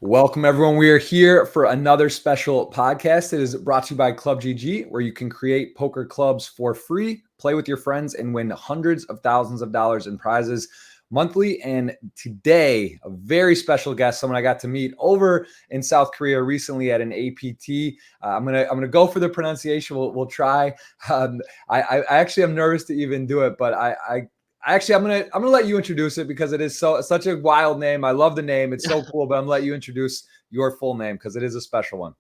Welcome, everyone. We are here for another special podcast. It is brought to you by ClubGG, where you can create poker clubs for free, play with your friends, and win hundreds of thousands of dollars in prizes monthly. And today, a very special guest, someone I got to meet over in South Korea recently at an APT. I'm gonna go for the pronunciation. We'll try. I actually am nervous to even do it, but Actually, I'm gonna let you introduce it because it is such a wild name. I love the name; it's so cool. But I'm gonna let you introduce your full name because it is a special one.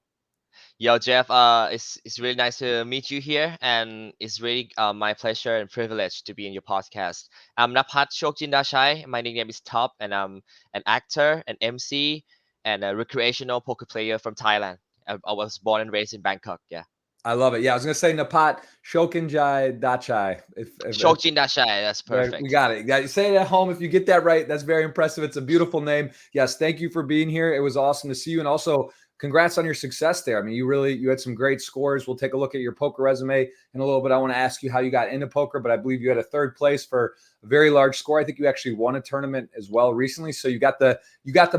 Yo, Jeff, it's really nice to meet you here, and it's really my pleasure and privilege to be in your podcast. I'm Napat Chokejindachai. My nickname is Top, and I'm an actor, an MC, and a recreational poker player from Thailand. I was born and raised in Bangkok. Yeah, I love it. Yeah, I was gonna say Napat Chokejindachai. If Chokejindachai. That's we perfect. got it. Yeah, say it at home. If you get that right, that's very impressive. It's a beautiful name. Yes, thank you for being here. It was awesome to see you, and also congrats on your success there. I mean, you had some great scores. We'll take a look at your poker resume in a little bit. I want to ask you how you got into poker, but I believe you had a third place for a very large score. I think you actually won a tournament as well recently. So you got the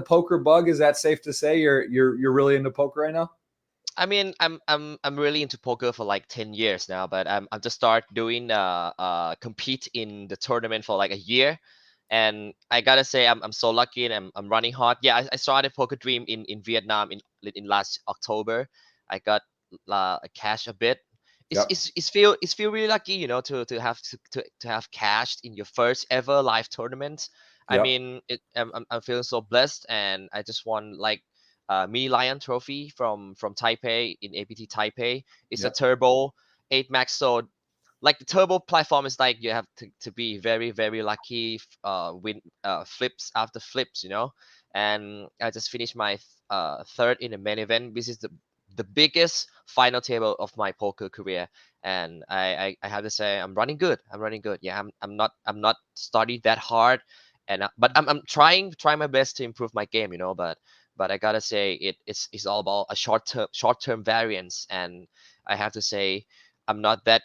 poker bug. Is that safe to say you're really into poker right now? I mean, I'm really into poker for like 10 years now, but I'm just start doing compete in the tournament for like a year, and I gotta say I'm so lucky and I'm running hard. Yeah, I started Poker Dream in Vietnam in last October. I got cash a bit. Yep. It's feel really lucky, to have cashed in your first ever live tournament. I Yep. mean, I'm feeling so blessed, and I just won like mini lion trophy from Taipei in APT Taipei. It's a Yep. turbo 8 max. So like the turbo platform is like you have to be very lucky, win flips after flips, and I just finished my third in the main event. This is the biggest final table of my poker career, and I have to say I'm running good. Yeah, I'm not studied that hard, and but I'm trying my best to improve my game, but I gotta say it's all about a short term variance, and I have to say I'm not that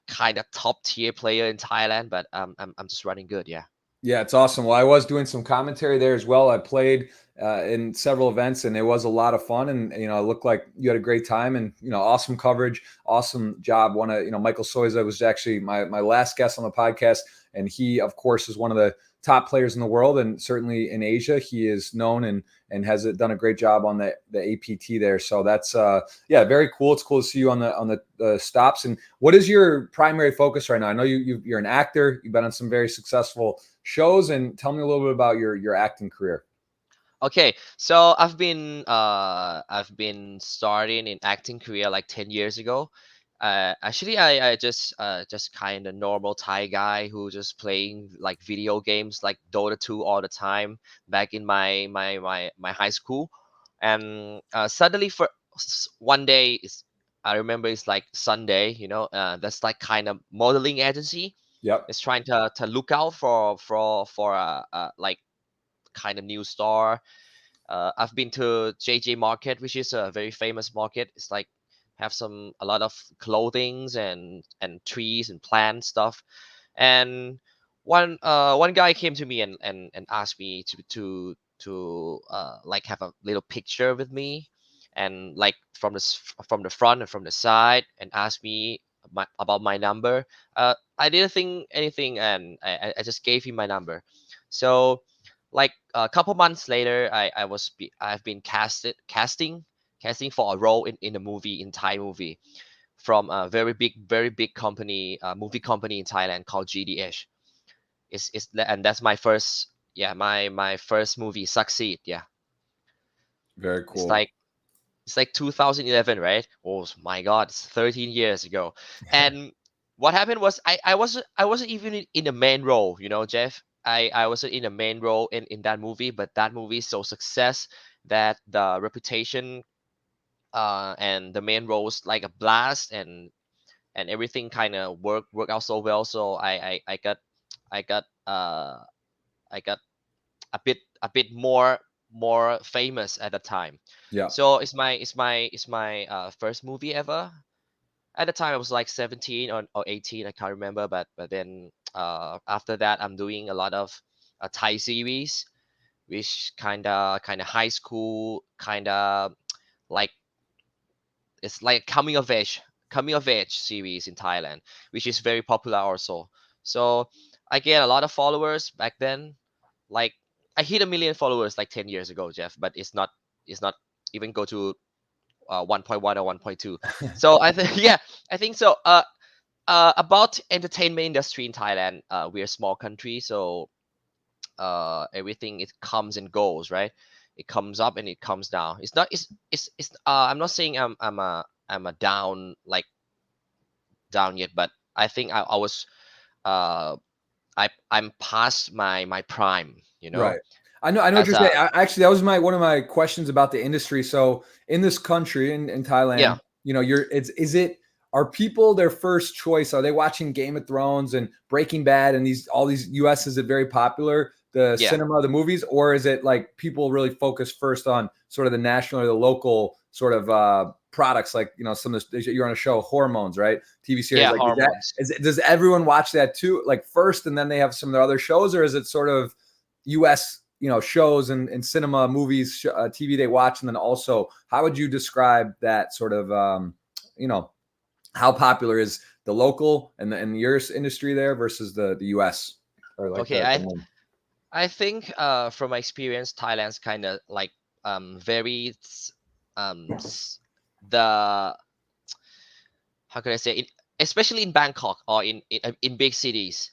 kind of top tier player in Thailand, but I'm just running good. Yeah. Yeah, it's awesome. Well, I was doing some commentary there as well. I played in several events, and it was a lot of fun. And it looked like you had a great time, and awesome coverage, awesome job. One of Michael Soiza was actually my last guest on the podcast, and he, of course, is one of the top players in the world, and certainly in Asia, he is known and has done a great job on the APT there. So that's yeah, very cool. It's cool to see you on the stops. And what is your primary focus right now? I know you're an actor. You've been on some very successful shows, and tell me a little bit about your acting career. Okay, so I've been starting in acting career like 10 years ago. Actually, I just kind of normal Thai guy who just playing like video games like Dota 2 all the time back in my high school, and suddenly for one day is I remember it's like Sunday, that's like kind of modeling agency. Yep. It's trying to look out for like kind of new star. I've been to JJ Market, which is a very famous market. It's like have a lot of clothings and trees and plant stuff. And one guy came to me and asked me to like have a little picture with me, and like from the front and from the side, and asked me about my number. I didn't think anything, and I just gave him my number. So like a couple months later, I've been casting for a role in a movie, in Thai movie, from a very big company, movie company in Thailand called GTH. And that's my first, yeah, my first movie succeed. Yeah. Very it's cool. like it's like 2011, right? Oh my god, it's 13 years ago. And what happened was I wasn't even in the main role, Jeff. I wasn't in the main role in that movie, but that movie is so success that the reputation, and the main role was like a blast, and everything kind of work out so well. So I got I got a bit more famous at the time. Yeah. So it's my first movie ever. At the time I was like 17 or 18, I can't remember, but then after that I'm doing a lot of Thai series. which kind of high school kind of like it's like coming of age series in Thailand, which is very popular also. So I get a lot of followers back then. Like I hit a million followers like 10 years ago, Jeff, but it's not even go to 1.1 or 1.2. So I think yeah, I think so. About entertainment industry in Thailand, we're a small country, so everything it comes and goes, right? It comes up and it comes down. It's not it's I'm not saying I'm a down like down yet, but I think I was uh I'm past my prime, you know, Right. I know what as you're a saying. Actually, that was one of my questions about the industry. So in this country, in yeah Thailand, is it, are people their first choice? Are they watching Game of Thrones and Breaking Bad and all these US, is it very popular, the yeah cinema, the movies, or is it like people really focus first on sort of the national or the local sort of products, like some of this, you're on a show, Hormones, right? TV series, yeah like hormones. does everyone watch that too, like first, and then they have some of their other shows, or is it sort of US, shows and cinema, movies, TV they watch, and then also how would you describe that sort of you know how popular is the local and your industry there versus the US, or like Okay, the I one? I think from my experience, Thailand's kind of like very the how can I say it, especially in Bangkok or in big cities,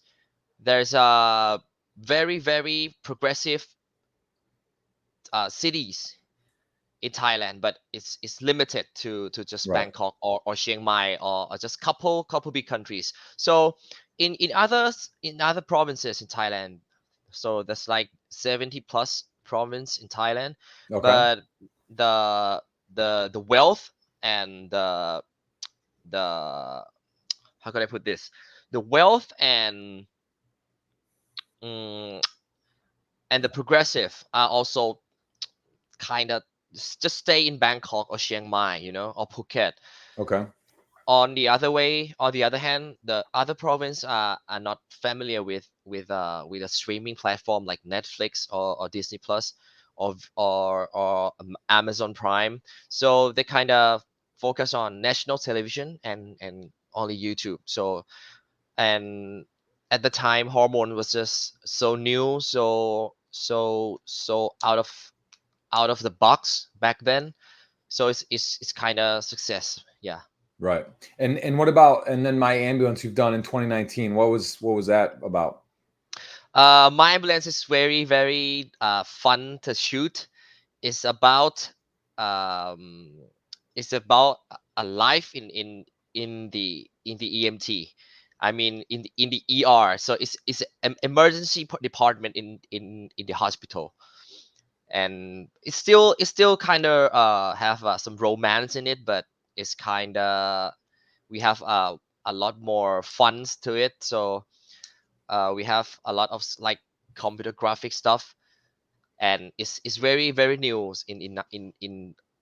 there's a very progressive cities in Thailand, but it's limited to just Right. Bangkok or Chiang Mai or just couple big countries. So in other provinces in Thailand, so there's like 70 plus province in Thailand, Okay. but the the wealth and the how can I put this, the wealth mm, and the progressive are also kind of just stay in Bangkok or Chiang Mai, or Phuket. Okay. On the other hand, the other province are not familiar with a streaming platform like Netflix or Disney Plus or Amazon Prime. So they kind of focus on national television and only YouTube. So and at the time, Hormone was just so new, so out of the box back then. So it's kind of success. Yeah. Right. And what about, and then My Ambulance you've done in 2019? What was that about? My ambulance is very fun to shoot. It's about um, it's about a life in the EMT. I mean in the ER. So it's an emergency department in the hospital, and it's still kind of have some romance in it, but it's kind of we have a lot more funds to it. So we have a lot of like computer graphic stuff, and it's very new in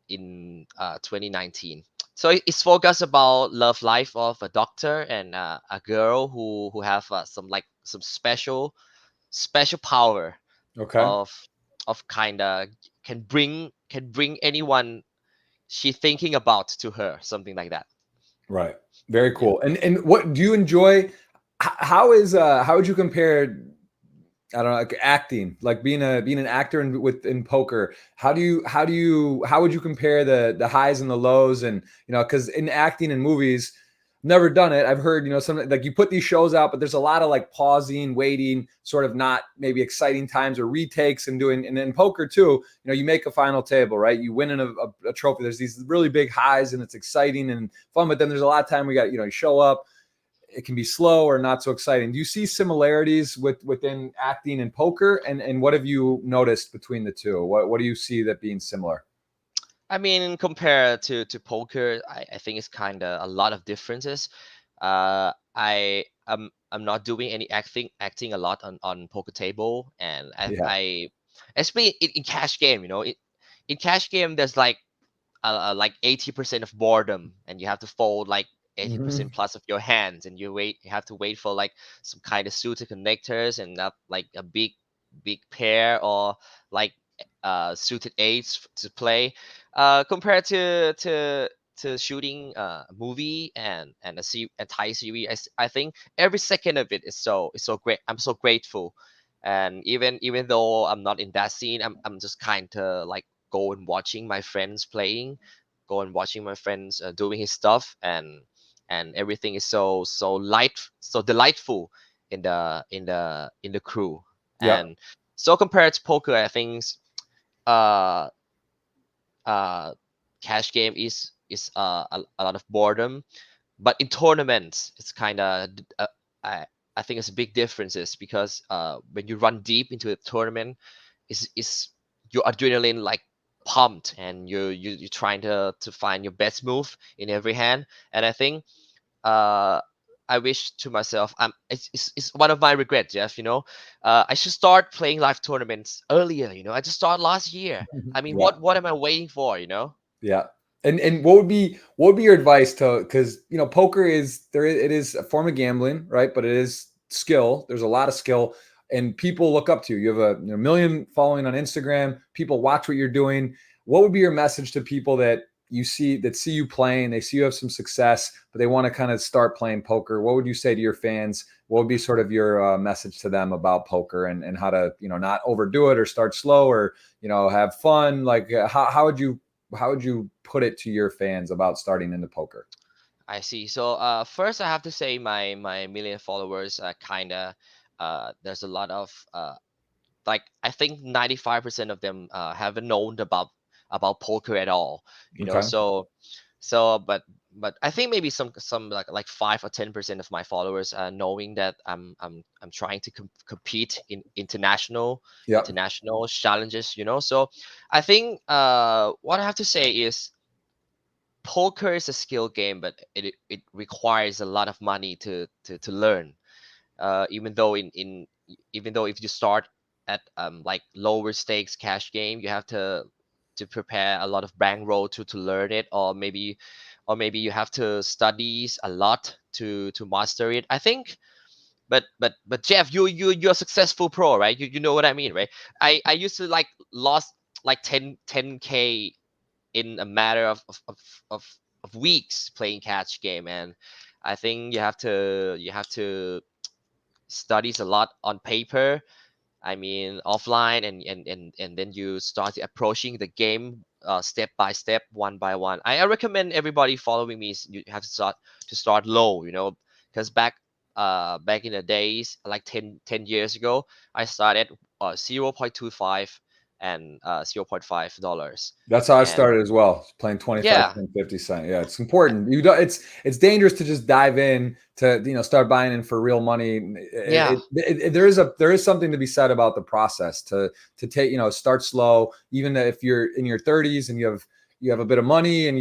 2019. So it's focused about love life of a doctor and a girl who have some special power Okay. of kind of can bring anyone she thinking about to her, something like that. Right. Very Yeah. cool. And what do you enjoy? How would you compare, I don't know, like acting, like being an actor in poker? How would you compare the highs and the lows? And because in acting and movies, never done it. I've heard, some, like, you put these shows out, but there's a lot of like pausing, waiting, sort of not maybe exciting times, or retakes, and doing. And in poker too, you make a final table, right? You win in a trophy. There's these really big highs and it's exciting and fun, but then there's a lot of time we got, you show up, it can be slow or not so exciting. Do you see similarities within acting and poker? And what have you noticed between the two? What do you see that being similar? I mean, compared to poker, I think it's kind of a lot of differences. I'm not doing any acting a lot on poker table, and Yeah. especially in cash game. In cash game, there's like 80% of boredom, and you have to fold like 80% Mhm. plus of your hands, and you have to wait for like some kind of suited connectors and not like a big big pair or like suited aids to play, compared to shooting a movie and a Thai series. I think every second of it is so great. I'm so grateful, and even though I'm not in that scene, I'm just kind of like go and watching my friends playing, go and watching my friends doing his stuff, and everything is so delightful in the crew. Yep. And so compared to poker, I think uh uh cash game is a lot of boredom, but in tournaments it's kind of I I think it's a big differences, because when you run deep into a tournament, is your adrenaline like pumped, and you're trying to find your best move in every hand. And I think uh I wish to myself, it's one of my regrets, Jeff, I should start playing live tournaments earlier. I just started last year. I mean, Yeah. what am I waiting for? Yeah. And what would be your advice to, because poker is there, it is a form of gambling, right? But it is skill. There's a lot of skill, and people look up to you. You have a million following on Instagram. People watch what you're doing. What would be your message to people that see you playing, they see you have some success, but they want to kind of start playing poker? What would you say to your fans? What would be sort of your message to them about poker, and how to not overdo it, or start slow, or have fun? Like how would you put it to your fans about starting into poker? I see. So first I have to say my million followers kind of there's a lot of like I think 95% of them haven't known about poker at all. Okay. So but I think maybe some like 5 or 10% of my followers knowing that I'm trying to compete in Yep. international challenges. So I think what I have to say is poker is a skill game, but it requires a lot of money to learn. Even though if you start at like lower stakes cash game, you have to prepare a lot of bankroll to learn it, or maybe you have to study a lot to master it, I think. But Jeff, you're a successful pro, right? You know what I mean, right? I used to like lost like 10K in a matter of, of weeks playing catch game. And I think you have to studies a lot on paper, I mean offline, and then you start approaching the game step by step, one by one. I recommend everybody following me you have to start low, because back in the days like 10 years ago, I started 0.25 and $0.5. That's how I And started as well, playing 25 yeah, cent, 50 cent. Yeah, it's important. You don't. It's dangerous to just dive in to start buying in for real money. yeah, There is something to be said about the process to take start slow. Even if you're in your 30s and you have a bit of money, and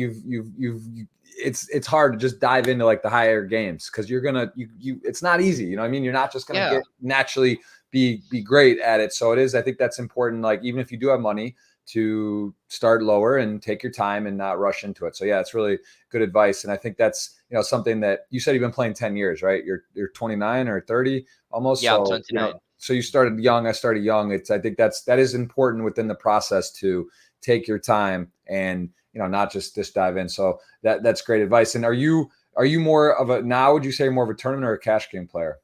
it's hard to just dive into like the higher games, because you're gonna it's not easy. What I mean? You're not just gonna yeah, get naturally be great at it. So it is. I think that's important. Like, even if you do have money, to start lower and take your time and not rush into it. So yeah, it's really good advice. And I think that's something that you said you've been playing 10 years, right? You're 29 or 30 almost. yeah. I'm So, 29. so you started young, I started young. I think that is important within the process to take your time and not just dive in. So that's great advice. And are you more of a, now would you say more of a tournament or a cash game player?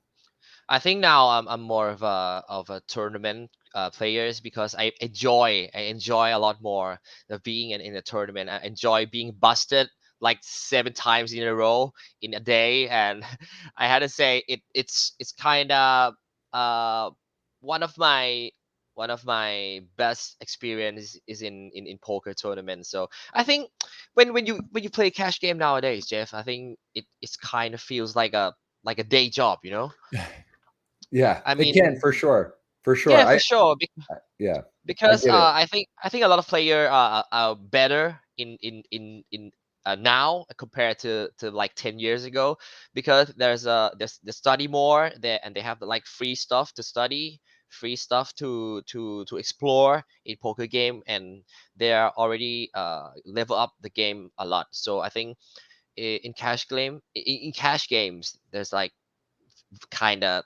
I think now I'm more of a tournament players, because I enjoy a lot more of being in a tournament. I enjoy being busted like 7 times in a row in a day. And I had to say it's kind of uh one of my best experience is in poker tournaments. So I think when you play cash game nowadays, Jeff, I think it's kind of feels like a day job. Yeah, I it can, mean, for sure. For sure. yeah, for sure. Yeah, I Because get it. I think a lot of players are better in now compared to like 10 years ago, because there's they study more there, and they have like free stuff to study, free stuff to explore in poker game, and they are already level up the game a lot. So I think in cash games there's like kind of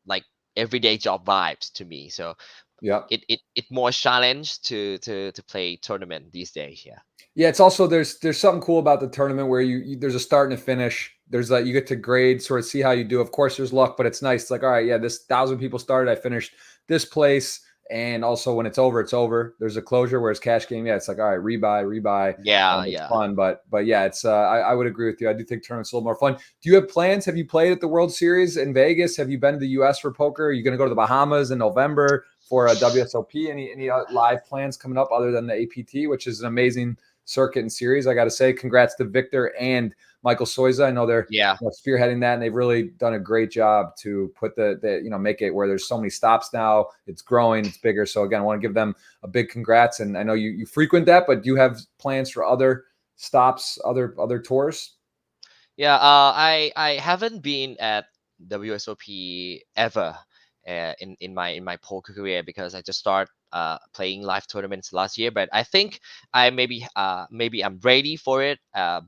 like everyday job vibes to me. So Yeah. it more challenge to play tournament these days. Yeah. Yeah, it's also there's something cool about the tournament where you there's a start and a finish. There's like you get to grade, sort of see how you do. Of course, there's luck, but it's nice. It's like, all right, yeah, this 1,000 people started. I finished this place, and also when it's over, it's over. There's a closure. Whereas cash game, yeah, it's like, all right, rebuy. Yeah, It's yeah. fun, but yeah, it's I would agree with you. I do think tournaments a little more fun. Do you have plans? Have you played at the World Series in Vegas? Have you been to the U.S. for poker? Are you going to go to the Bahamas in November for a WSOP? Any live plans coming up other than the APT, which is an amazing circuit and series? I got to say, congrats to Victor and Michael Soiza. I know they're Yeah. spearheading that, and they've really done a great job to put the make it where there's so many stops now. It's growing, it's bigger. So again, I want to give them a big congrats. And I know you frequent that, but do you have plans for other stops, other tours? Yeah, I haven't been at WSOP ever in my poker career because I just started playing live tournaments last year. But I think I maybe I'm ready for it,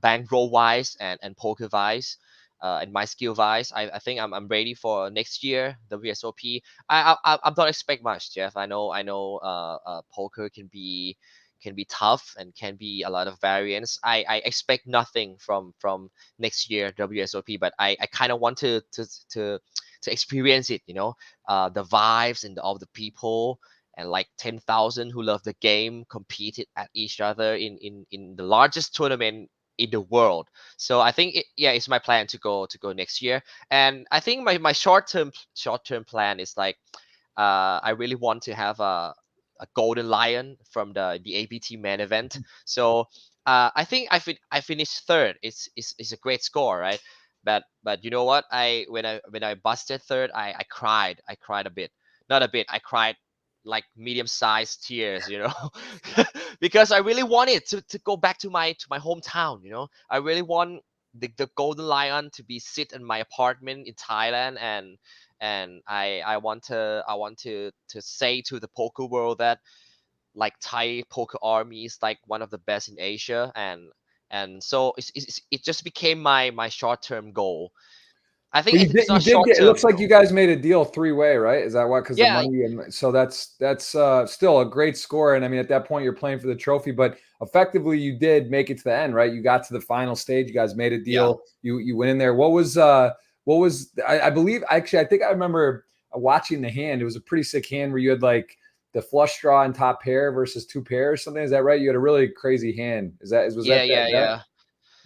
bankroll wise and poker wise. And my skill wise, I think I'm ready for next year WSOP. I'm not expect much, Jeff. I know poker can be tough and can be a lot of variance. I expect nothing from next year WSOP, but I kind of want to experience it, the vibes and all the people and like 10,000 who love the game competed at each other in the largest tournament in the world. So I think it's my plan to go next year. And I think my short term plan is like I really want to have a golden lion from the APT main event. So I think I finished third. It's a great score, right? But you know what? When I busted third, I cried. I cried a bit, not a bit. I cried like medium-sized tears, because I really wanted to go back to my hometown. I really want the golden lion to be sit in my apartment in Thailand, and I want to say to the poker world that like Thai poker army is like one of the best in Asia, and so it just became my short term goal. I think But it's you not did short get. It looks term like you though. guys made a deal 3-way, right? Is that what? Because the Yeah, money. So that's still a great score. And I mean, at that point, you're playing for the trophy, but effectively, you did make it to the end, right? You got to the final stage. You guys made a yeah, deal. You went in there. What was? I believe actually, I think I remember watching the hand. It was a pretty sick hand where you had like the flush draw and top pair versus two pairs. Something, is that right? You had a really crazy hand. Was yeah, that yeah, yeah.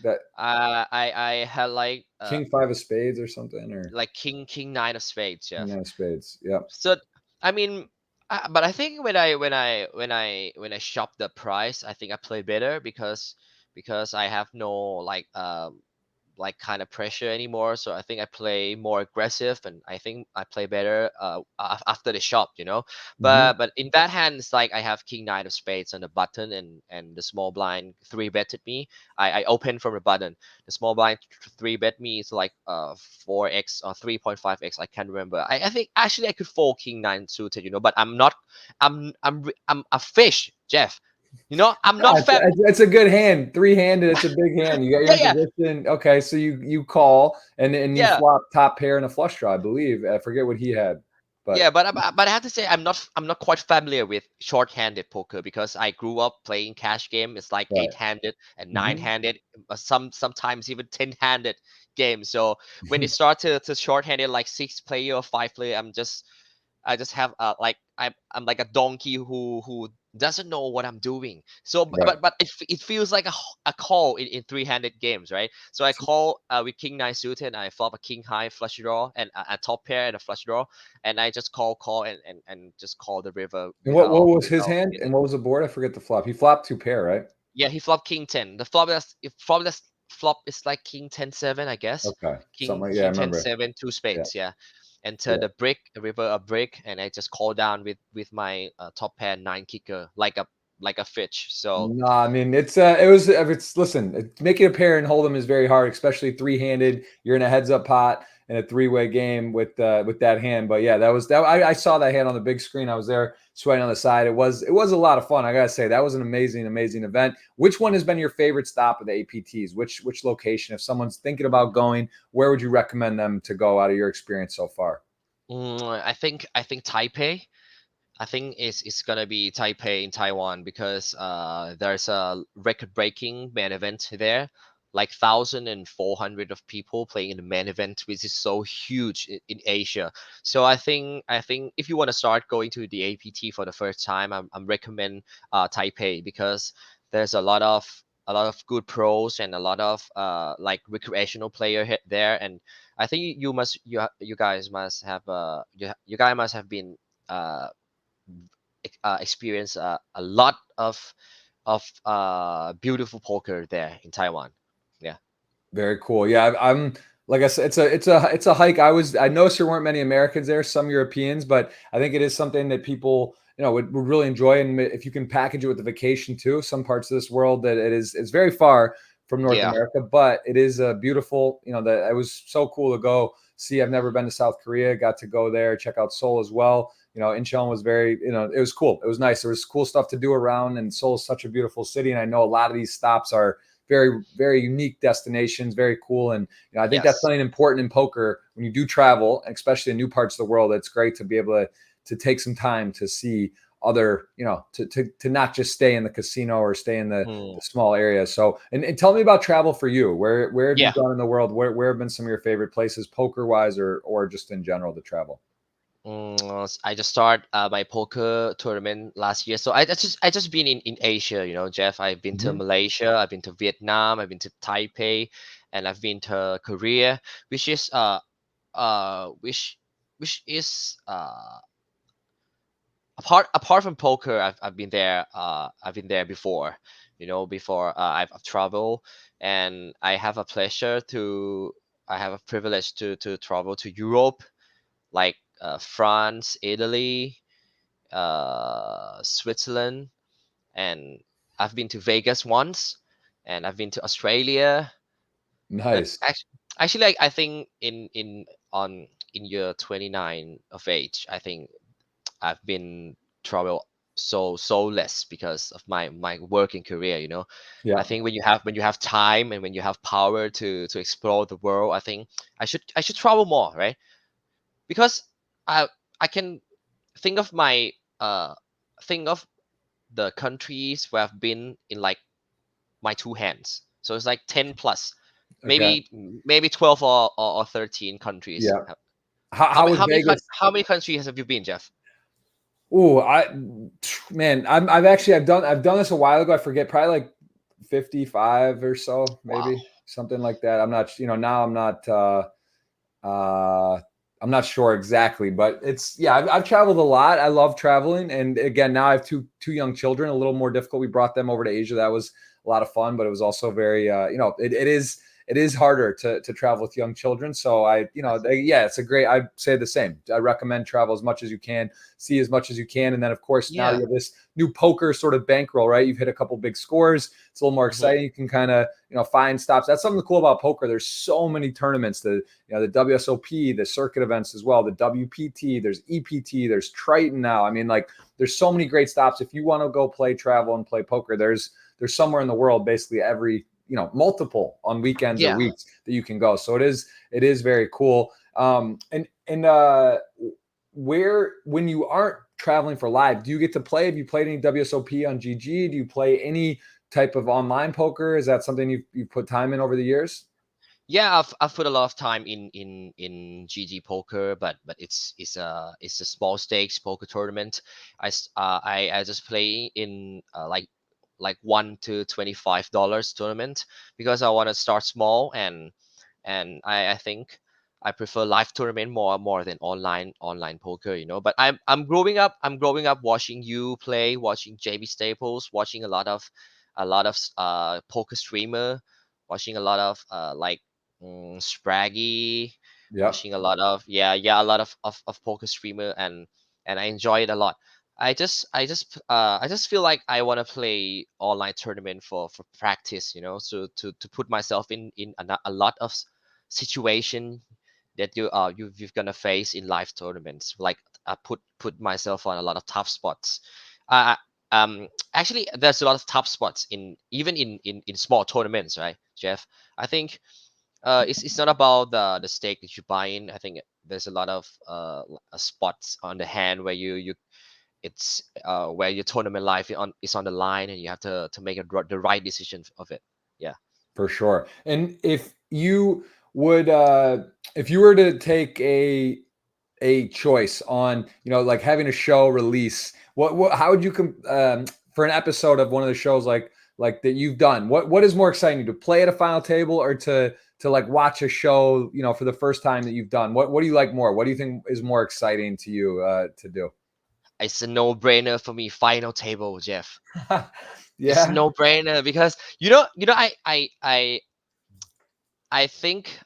that I had king five of spades or something, or like king nine of spades, king Jeff. nine of spades? Yep. So I mean, but I think when I shop the price, I think I play better because I have no like kind of pressure anymore. So I think I play more aggressive, and I think I play better after the shop, Mhm. But in that hand, it's like I have king nine of spades on the button, and the small blind three betted me. I open from the button. The small blind three bet me is like 4x or 3.5x. I can't remember. I think actually I could fold king nine suited, but I'm not. I'm a fish, Jeff. I'm Yeah, not fam. it's a good hand. Three-handed, it's a big hand. You got your Yeah, in yeah, position. Okay, so you call and you yeah. flop top pair and a flush draw, I believe. I forget what he had, but Yeah, but I have to say I'm not quite familiar with short-handed poker because I grew up playing cash game. It's like right. eight-handed and Mhm. nine-handed, sometimes even 10-handed games. So when it starts to short-handed like six player or five player, I just have like I'm like a donkey who doesn't know what I'm doing. So Right. but it feels like a call in three-handed games, right? So I call with king nine suited, and I flop a king high flush draw and a top pair and a flush draw, and I just call and just call the river And what was his without hand hit. and what was the board? I forget the flop. He flopped two pair, right? Yeah, he flopped king 10. The flop that's if flop that's flop is like king 10 7, I guess. Okay. Something King like, yeah, I king 10 remember. 7, two Yeah. spades, yeah. Enter Yeah. the brick, river a brick, and I just call down with my top pair nine kicker like a fish. So No, I mean it's listen, making a pair and hold them is very hard, especially three-handed. You're in a heads-up pot in a three-way game with that hand. But yeah, that was that. I saw that hand on the big screen. I was there sweating on the side. It was a lot of fun. I gotta say that was an amazing event. Which one has been your favorite stop of the APTs? Which location? If someone's thinking about going, where would you recommend them to go out of your experience so far? I think Taipei. I think it's gonna be Taipei in Taiwan because there's a record-breaking main event there, like 1,400 of people playing in the main event, which is so huge in Asia. So I think if you want to start going to the APT for the first time, I'm recommend Taipei because there's a lot of good pros and a lot of like recreational player there, and I think you guys must have you guys must have been uh experience a lot of beautiful poker there in Taiwan. Yeah. Very cool. Yeah, I'm like I said, it's a hike. I noticed there weren't many Americans there, some Europeans, but I think it is something that people would really enjoy. And if you can package it with the vacation too, some parts of this world that it's very far from North Yeah. America, but it is a beautiful. That it was so cool to go see. I've never been to South Korea. Got to go there, check out Seoul as well. Incheon was very, it was cool. It was nice. There was cool stuff to do around, and Seoul is such a beautiful city. And I know a lot of these stops are very, very unique destinations, very cool. And I think that's Yes. something important in poker when you do travel, especially in new parts of the world. It's great to be able to take some time to see other, to not just stay in the casino or stay in the Hmm. small areas. So, and tell me about travel for you. Where have you Yeah. gone in the world? Where have been some of your favorite places, poker wise, or just in general to travel? I just started my poker tournament last year, so I just been in Asia, Jeff. I've been to Hmm. Malaysia, I've been to Vietnam, I've been to Taipei, and I've been to Korea, which is which is apart from poker. I've been there before, before I've traveled, and I have a privilege to travel to Europe, like France, Italy, Switzerland, and I've been to Vegas once, and I've been to Australia. But Nice. actually, I think in year 29 of age, I think I've been travel so less because of my working career. I Yeah. think when you have time and when you have power to explore the world, I think I should travel more, right? Because I I can think of my uh think of the countries where I've been in like my two hands. So it's like 10 plus, Okay. maybe 12 or 13 countries. Yeah. How was Vegas? How many countries have you been, Jeff? Oh, man, I've done this a while ago. I forget, probably like 55 or so, Wow. maybe something like that. I'm not, now uh, I'm not sure exactly, but yeah, I've traveled a lot. I love traveling. And again, now I have two young children, a little more difficult. We brought them over to Asia. That was a lot of fun, but it was also very, it is harder to travel with young children. So yeah, it's a great, I say the same. I recommend travel as much as you can, see as much as you can. And then of course, now you Yeah. have this new poker sort of bankroll, right? You've hit a couple big scores. It's a little more Hmm. exciting. You can kind of, find stops. That's something cool about poker. There's so many tournaments, the WSOP, the circuit events as well, the WPT, there's EPT, there's Triton now. I mean, like, there's so many great stops. If you want to go play travel and play poker, there's somewhere in the world, basically every, multiple on weekends or Yeah. weeks that you can go. So it is very cool. And where, when you aren't traveling for live, do you get to play? Have you played any WSOP on GG? Do you play any type of online poker? Is that something you've put time in over the years? Yeah, I've put a lot of time in GG poker, but it's a small stakes poker tournament. I just play in like $1 to $25 tournament because I want to start small, and I think I prefer live tournament more than online poker. But I'm growing up watching you play, watching JB Staples, watching a lot of poker streamer, watching a lot of like Spraggy, Yep. watching a lot of a lot of poker streamer, and I enjoy it a lot. I just feel like I want to play online tournament for practice, so to put myself in a lot of situation that you're gonna face in live tournaments. Like I put myself on a lot of tough spots. Uh, Actually, there's a lot of tough spots in even in small tournaments, right, Jeff? I think it's not about the stake that you buy in. I think there's a lot of spots on the hand where you it's where your tournament life is on the line, and you have to make the right decision of it. Yeah. For sure. And if you were to take a choice on, like having a show release, how would you for an episode of one of the shows like that you've done, what is more exciting, to play at a final table or to like watch a show, for the first time that you've done? What do you like more? What do you think is more exciting to you to do? It's a no-brainer for me. Final table, Jeff. It's Yeah. no-brainer because I think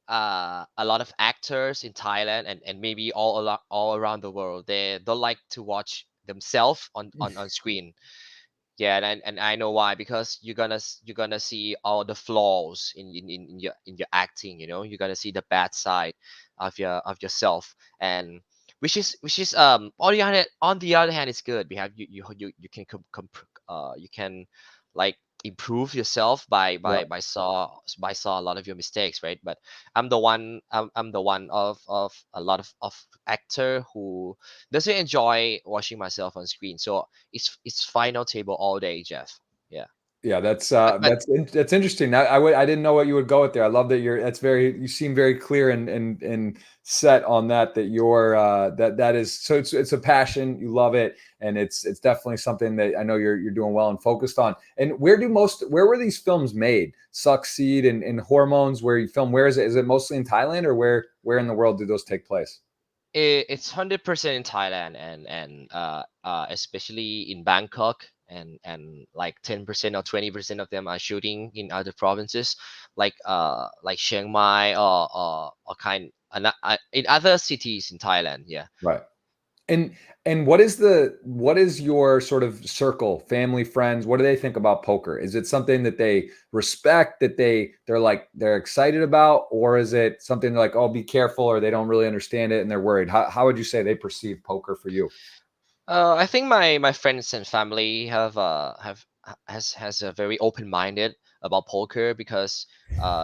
a lot of actors in Thailand and maybe all around the world, they don't like to watch themselves on screen. Yeah, and I know why, because you're gonna see all the flaws in your acting. You're gonna see the bad side of yourself, and which is on the other hand, it's good. We have you can you can like improve yourself Yeah. by saw a lot of your mistakes, right? But I'm the one of a lot of actor who doesn't enjoy watching myself on screen. So it's final table all day, Jeff. Yeah. Yeah, But that's interesting. I didn't know what you would go with there. I love that you seem very clear and set on that you're that is, so it's a passion, you love it, and it's definitely something that I know you're doing well and focused on. And where were these films made? Succeed and Hormones, where you film, where is it? Is it mostly in Thailand, or where in the world do those take place? it's 100% in Thailand, and especially in Bangkok, and like 10% or 20% of them are shooting in other provinces, like Chiang Mai, or in other cities in Thailand. Yeah. Right. And what is your sort of circle, family, friends? What do they think about poker? Is it something that they respect, that they're excited about, or is it something like, oh, be careful, or they don't really understand it and they're worried? How would you say they perceive poker for you? I think my friends and family has a very open minded about poker, because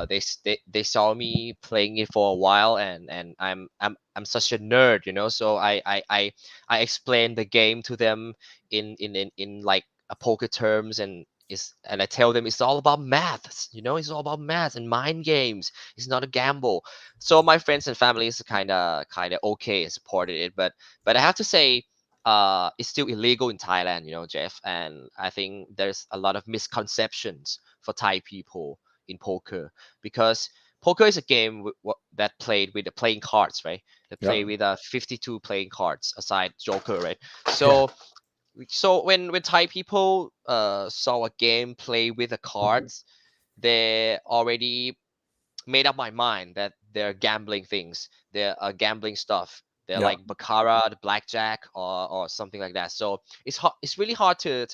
they saw me playing it for a while, and I'm such a nerd, so I explain the game to them in like a poker terms, and I tell them it's all about maths, it's all about maths and mind games. It's not a gamble. So my friends and family is kind of okay and supported it, but I have to say, it's still illegal in Thailand, Jeff. And I think there's a lot of misconceptions for Thai people in poker, because poker is a game that played with the playing cards, right? They Yeah. play with 52 playing cards aside Joker, right? Yeah. So when Thai people saw a game play with the cards, they already made up my mind that they're gambling things. They're gambling stuff. They're Yeah. like baccarat, the blackjack, or something like that. So it's really hard to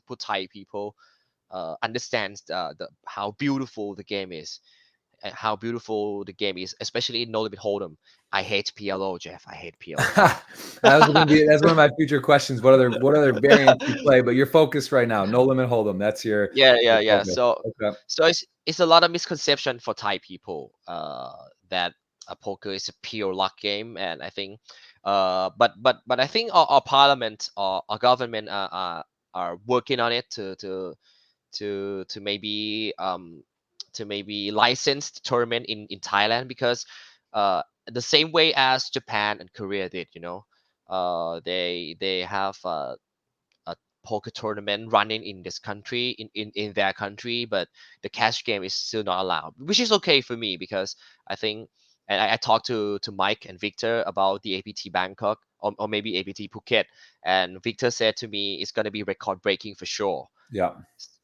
put Thai people understand how beautiful the game is, and how beautiful the game is, especially in No Limit Hold'em. I hate PLO, Jeff. I hate PLO. That's one of my future questions. What other variants you play? But you're focused right now. No Limit Hold'em. That's Yeah, your yeah, yeah. focus. So Okay. so it's a lot of misconception for Thai people, that poker is a pure luck game. And I think but I think our parliament, our government, are working on it to maybe license the tournament in Thailand, because the same way as Japan and Korea did, they have a poker tournament running in this country, in their country, but the cash game is still not allowed, which is okay for me, because I think, and I talked to Mike and Victor about the APT Bangkok, or maybe APT Phuket, and Victor said to me it's going to be record breaking for sure. Yeah.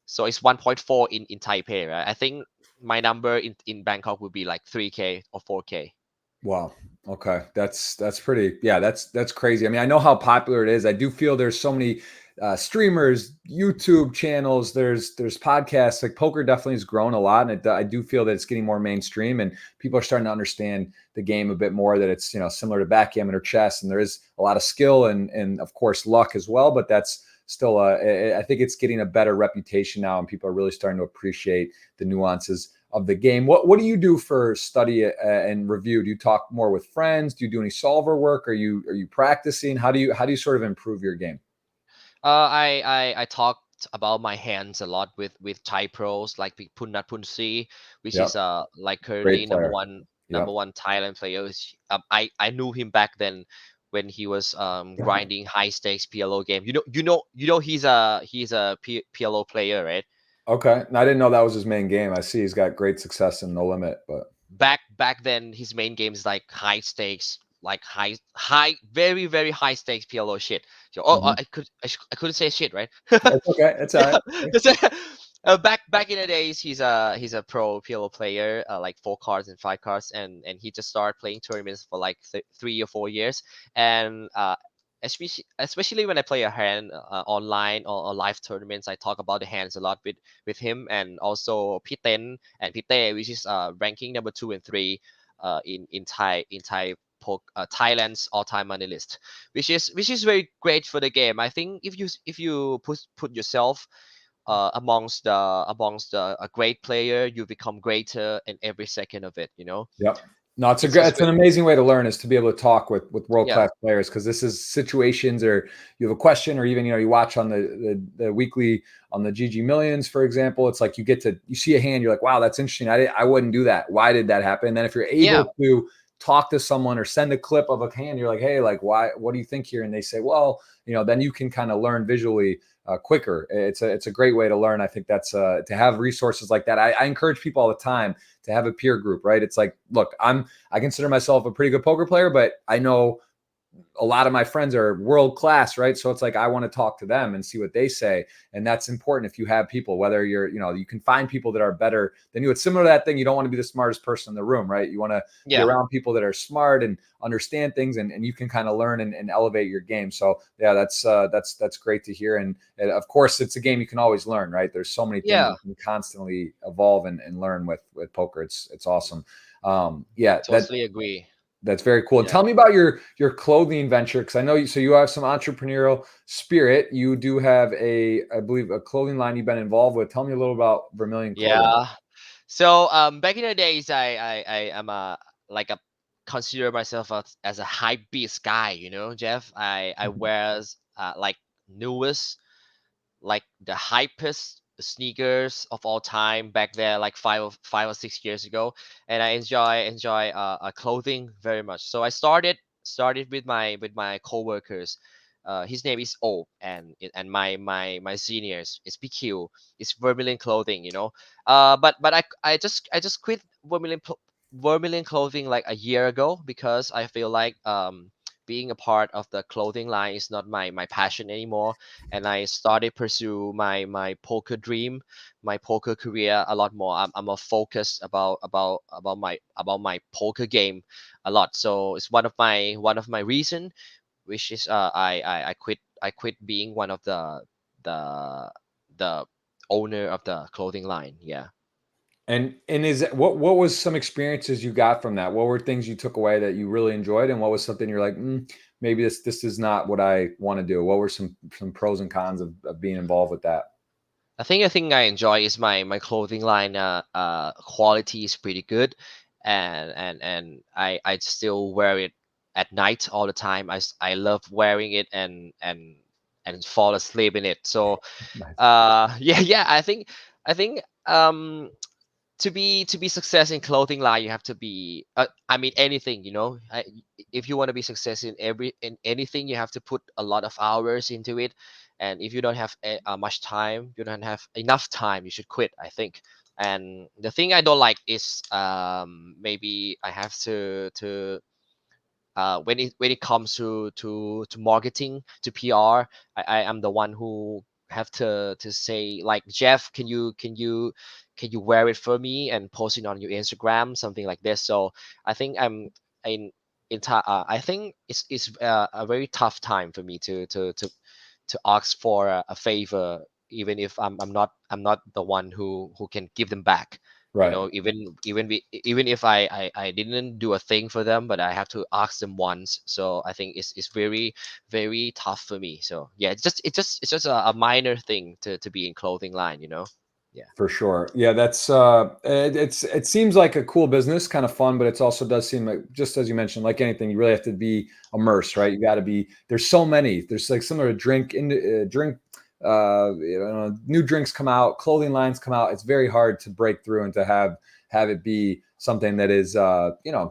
So it's 1.4 in Taipei, right? I think my number in Bangkok would be like 3K or 4K. Wow. Okay. That's pretty. Yeah. That's crazy. I mean, I know how popular it is. I do feel there's so many streamers, YouTube channels. There's podcasts. Like poker definitely has grown a lot, and I do feel that it's getting more mainstream, and people are starting to understand the game a bit more. That it's similar to backgammon or chess, and there is a lot of skill and of course luck as well. But that's still I think it's getting a better reputation now, and people are really starting to appreciate the nuances of the game. What do you do for study and review? Do you talk more with friends? Do you do any solver work? Are you practicing? How do you sort of improve your game? I talked about my hands a lot with Thai pros like Punnat Punsi, which Yep, is like currently great number player. one number Yep. one Thailand player. I knew him back then when he was grinding high stakes PLO game. You know he's a PLO player, right? Okay, and I didn't know that was his main game. I see he's got great success in No Limit, but Back then his main games like high stakes, like high very very high stakes PLO shit. So, mhm. I couldn't say shit, right? It's okay. It's all Yeah, right. back in the days, he's a pro PLO player, like 4 cards and 5 cards, and he just started playing tournaments for like 3 or 4 years, and especially when I play a hand online or live tournaments, I talk about the hands a lot with him, and also Piten and Pite, which is ranking number 2 and 3 in Thailand's all-time money list, which is very great for the game. I think if you put yourself amongst a great player, you become greater in every second of it. Yep. No, It's just it's an amazing way to learn is to be able to talk with world yeah, class players because this is situations or you have a question or even you watch on the weekly on the GG Millions for example. It's like you see a hand, you're like, wow, that's interesting. I wouldn't do that. Why did that happen? And then if you're yeah, able to talk to someone or send a clip of a hand, you're like, hey, like why? What do you think here? And they say, well, then you can kind of learn visually quicker. It's a great way to learn. I think that's to have resources like that. I encourage people all the time to have a peer group, right? It's like, look, I consider myself a pretty good poker player, but I know a lot of my friends are world class, right? So it's like I want to talk to them and see what they say, and that's important. If you have people, whether you can find people that are better than you. It's similar to that thing. You don't want to be the smartest person in the room, right? You want to be yeah, around people that are smart and understand things, and you can kind of learn and elevate your game. So yeah, that's great to hear. And of course, it's a game you can always learn, right? There's so many things yeah. you can constantly evolve and learn with poker. It's awesome. Yeah, Totally agree. that's very cool. And Yeah. tell me about your clothing venture because I know you have some entrepreneurial spirit. You do have I believe a clothing line you've been involved with. Tell me a little about Vermilion Clothing. Yeah. So back in the days, I am a like a consider myself as a hype beast guy. Jeff. I wears like newest, like the hypest sneakers of all time back there, like 5 or 6 years ago, and I enjoy clothing very much. So I started with my coworkers. His name is O, and my seniors is PQ. It's Vermilion Clothing. But I just quit Vermilion Clothing like a year ago because I feel like being a part of the clothing line is not my passion anymore, and I started pursue my poker dream, my poker career a lot more. I'm more focused about my poker game a lot. So it's one of my reason, which is I quit being one of the owner of the clothing line. Yeah. And is it, what was some experiences you got from that? What were things you took away that you really enjoyed, and what was something you're like, maybe this is not what I want to do? What were some pros and cons of being involved with that? I think I enjoy is my clothing line. Quality is pretty good, and I still wear it at night all the time. I love wearing it and fall asleep in it. So Nice. yeah. I think to be success in clothing line, you have to be I mean anything, if you want to be success in anything, you have to put a lot of hours into it, and if you don't have much time, you don't have enough time, you should quit, I think. And the thing I don't like is maybe I have to when it comes to marketing, to PR, I am the one who have to say like, Jeff, can you wear it for me and post it on your Instagram, something like this. So I think in I think it's a very tough time for me to ask for a favor, even if I'm not the one who can give them back. Right. Even if I didn't do a thing for them, but I have to ask them once. So I think it's very very tough for me. So yeah, it's just a minor thing to be in clothing line. Yeah. For sure. Yeah, that's it seems like a cool business, kind of fun, but it also does seem like, just as you mentioned, like anything, you really have to be immersed, right? You got to be, there's so many. There's like similar to drink new drinks come out, clothing lines come out. It's very hard to break through and to have it be something that is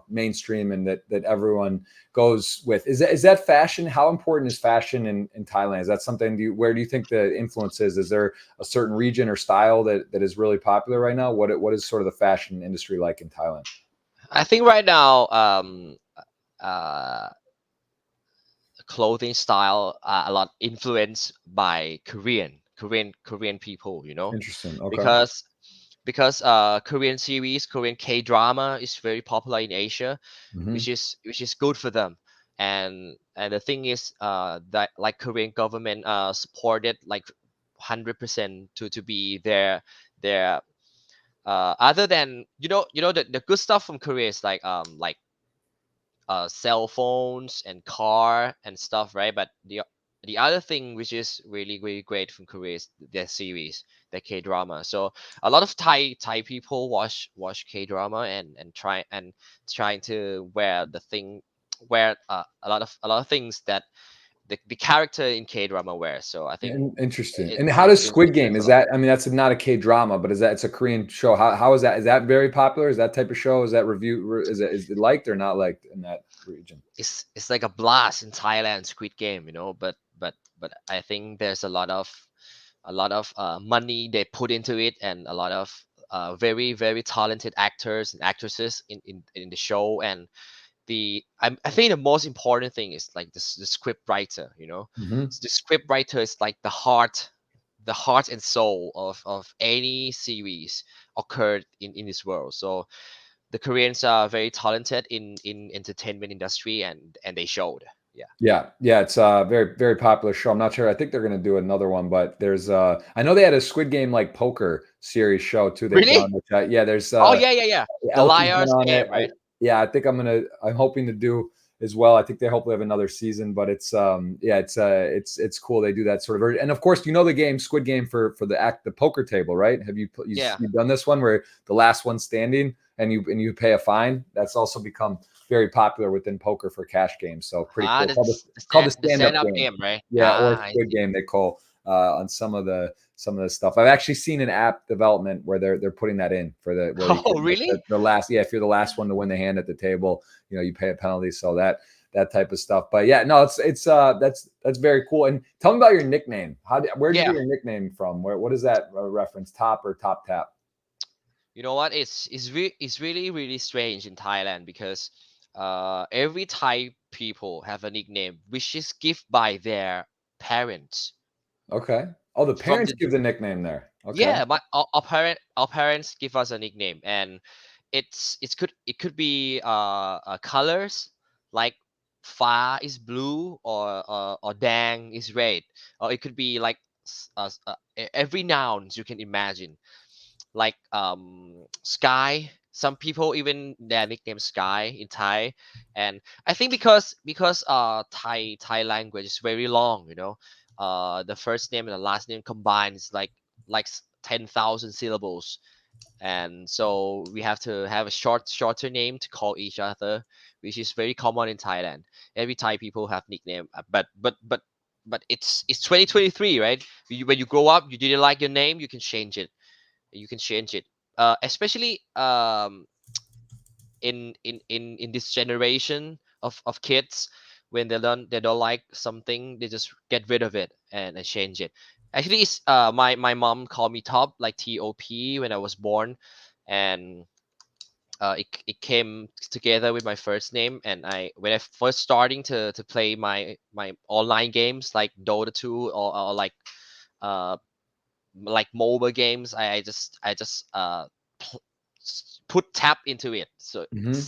mainstream and that everyone goes with. Is that fashion? How important is fashion in Thailand? Is that something, where do you think the influence is? Is there a certain region or style that is really popular right now? What is sort of the fashion industry like in Thailand? I think right now, uh, clothing style a lot influenced by Korean people, Interesting. Okay. because Korean series, Korean K drama is very popular in Asia, Hmm. which is good for them. And the thing is, that like Korean government supported like 100% to be their other than, the good stuff from Korea is like cell phones and car and stuff, right? But the other thing which is really really great from Korea is their series, their K drama. So a lot of Thai people watch K drama and trying to wear a lot of things that the character in K drama wears. So I think Interesting. it And how does it Squid Game? influences a Is lot. that? I mean, that's not a K drama, but it's a Korean show. How is that? Is that very popular? Is that type of show? Is that review? Is it liked or not liked in that region? It's like a blast in Thailand, Squid Game, but I think there's a lot of money they put into it, and a lot of very very talented actors and actresses in the show. And I think the most important thing is like the script writer. Hmm. So the script writer is like the heart and soul of any series occurred in this world. So the Koreans are very talented in entertainment industry, and they showed. Yeah. Yeah, yeah, it's a very, very popular show. I'm not sure. I think they're going to do another one, but there's I know they had a Squid Game like poker series show too. They've Really? done, which yeah, there's Oh, yeah, yeah, yeah. The Elton's been liar's on it. game, right? Yeah, I think I'm hoping to do as well. I think they hopefully have another season, but it's yeah, it's cool. They do that sort of version. And of course, you know the game Squid Game for the poker table, right? Have Yeah. you've done this one where the last one standing and you pay a fine? That's also become very popular within poker for cash games. So pretty cool. That's Called the the stand up stand-up game. game, right? Yeah, or Ah, I Squid see. Game they call on some of the stuff. I've actually seen an app development where they're putting that in for where you Oh, can, like, really? the last, yeah, if you're the last one to win the hand at the table, you pay a penalty. So that type of stuff. But yeah, no, it's that's very cool. And tell me about your nickname. Where did you Yeah. get your nickname from? What is that reference? Top or top tap? You know what? It's really really strange in Thailand because every Thai people have a nickname which is given by their parents. Okay. Oh, the From parents the give the nickname there. Okay. Yeah, our parents give us a nickname, and it could be colors like Fa is blue, or Dang is red, or it could be like every nouns you can imagine, like Sky. Some people even their nickname Sky in Thai. And I think because Thai language is very long, the first name and the last name combined is like 10,000 syllables, and so we have to have a shorter name to call each other, which is very common in Thailand. Every Thai people have nickname, but it's 2023, right? When you grow up, you didn't like your name, you can change it. Especially in this generation of kids, when they don't like something, they just get rid of it and change it. Actually, it's my mom called me Top, like Top, when I was born. And it came together with my first name. And when I first starting to play my online games like Dota 2, or uh like mobile games, I just pl- put tap into it. So Hmm.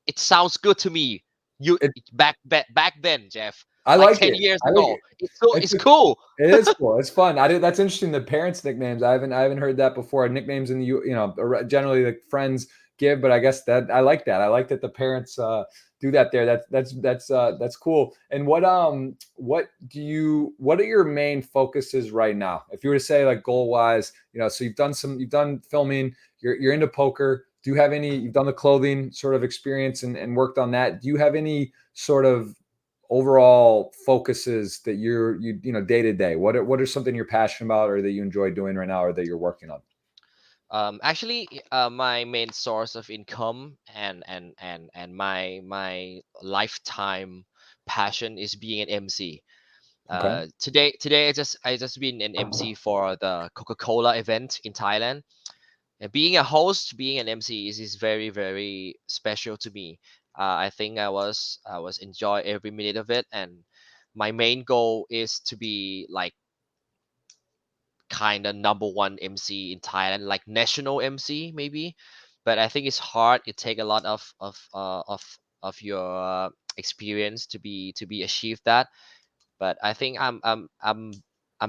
it sounds good to me. You It, back then, Jeff, I like like 10 it. years I like ago. it. It's cool. It is cool. It's fun. That's interesting. The parents' nicknames. I haven't heard that before. Nicknames in the generally like friends give, but I guess that I like that. I like that the parents do that there. That's cool. And what what are your main focuses right now? If you were to say like goal wise, so you've done filming, you're into poker. Do you have any? You've done the clothing sort of experience and worked on that. Do you have any sort of overall focuses that day to day? What are something you're passionate about or that you enjoy doing right now or that you're working on? Actually, my main source of income and my lifetime passion is being an MC. Okay. Today I just been an MC for the Coca-Cola event in Thailand. And being a host, being an MC is very very special to me. I think I was enjoy every minute of it, and my main goal is to be like kind of number one MC in Thailand, like national MC maybe. But I think it's hard. It take a lot of your experience to be achieved that. But I think I'm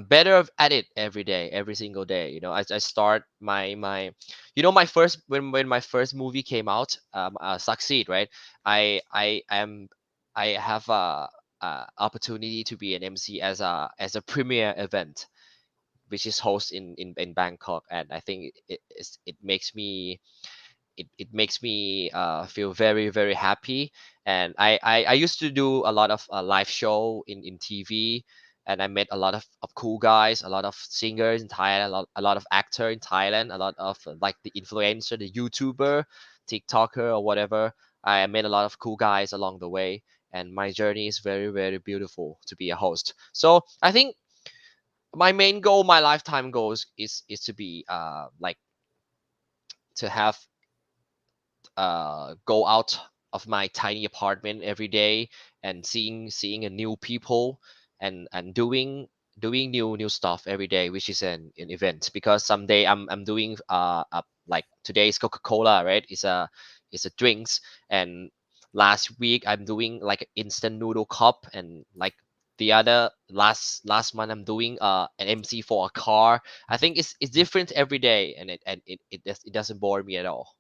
better at it every day, every single day. I start my first when my first movie came out, Succeed, right? I have a opportunity to be an MC as a premiere event, which is host in Bangkok, and I think it makes me feel very very happy. And I used to do a lot of live show in TV, and I met a lot of cool guys, a lot of singers in Thailand, a lot of actor in Thailand, a lot of like the influencer, the YouTuber, TikToker or whatever. I met a lot of cool guys along the way, and my journey is very very beautiful to be a host. So I think my main goal, my lifetime goals is to be like to have go out of my tiny apartment every day and seeing a new people, and doing new stuff every day, which is an event. Because someday I'm doing like today's Coca-Cola, right? It's a drinks. And last week I'm doing like an instant noodle cup, and like the other last month I'm doing an MC for a car. I think it's different every day, and it doesn't bore me at all.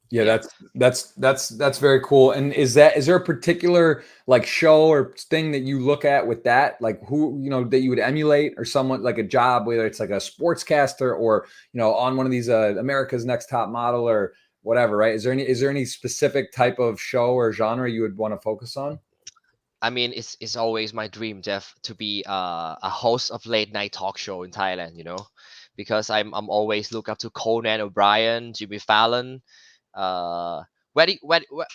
Yeah, Yeah. that's very cool. And is there a particular like show or thing that you look at with that, like who that you would emulate, or someone like a job, whether it's like a sportscaster or on one of these America's Next Top Model or whatever, right? Is there any specific type of show or genre you would want to focus on? I mean, it's always my dream, Jeff, to be a host of late night talk show in Thailand. Because I'm always look up to Conan O'Brien, Jimmy Fallon. Uh, where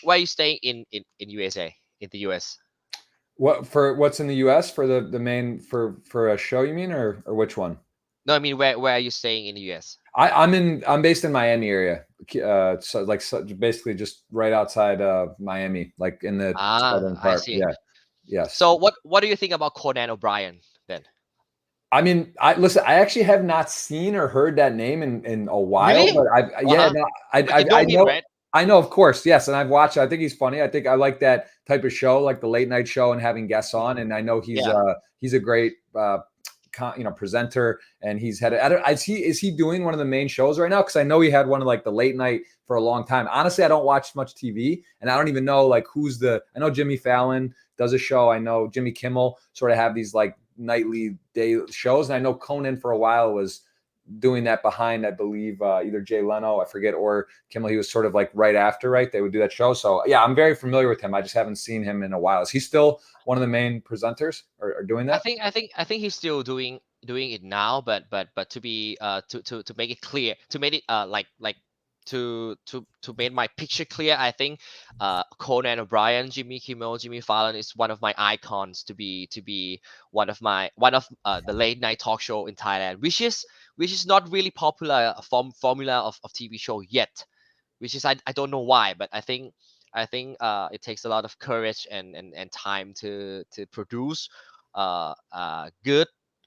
are you staying in USA, in the US? What's in the US for the main for a show, you mean, or which one? No, I mean, where are you staying in the US? I'm based in Miami area. So basically just right outside Miami, like in the Ah, southern I part. see. Yeah. Yes. So what do you think about Conan O'Brien then? I mean, I actually have not seen or heard that name in a while, Really? but yeah, Uh-huh. no, But you know I him, know, right? of course, yes, and I've watched it. I think he's funny. I think I like that type of show, like the late night show and having guests on. And I know Yeah. he's a great presenter, and he's had. I don't. Is he doing one of the main shows right now? Because I know he had one of like the late night for a long time. Honestly, I don't watch much TV, and I don't even know like who's the. I know Jimmy Fallon does a show. I know Jimmy Kimmel sort of have these like nightly day shows, and I know Conan for a while was doing that behind, I believe, either Jay Leno, I forget, or Kimmel. He was sort of like right after, right? They would do that show. So yeah, I'm very familiar with him. I just haven't seen him in a while. Is he still one of the main presenters or doing I that? think I think I think he's still doing it now, but to be to make it clear, to make it like to make my picture clear, I think Conan O'Brien, Jimmy Kimmel, Jimmy Fallon is one of my icons to be one of the late night talk show in Thailand, which is not really popular formula of TV show yet, which is I don't know why, but I think it takes a lot of courage and time to produce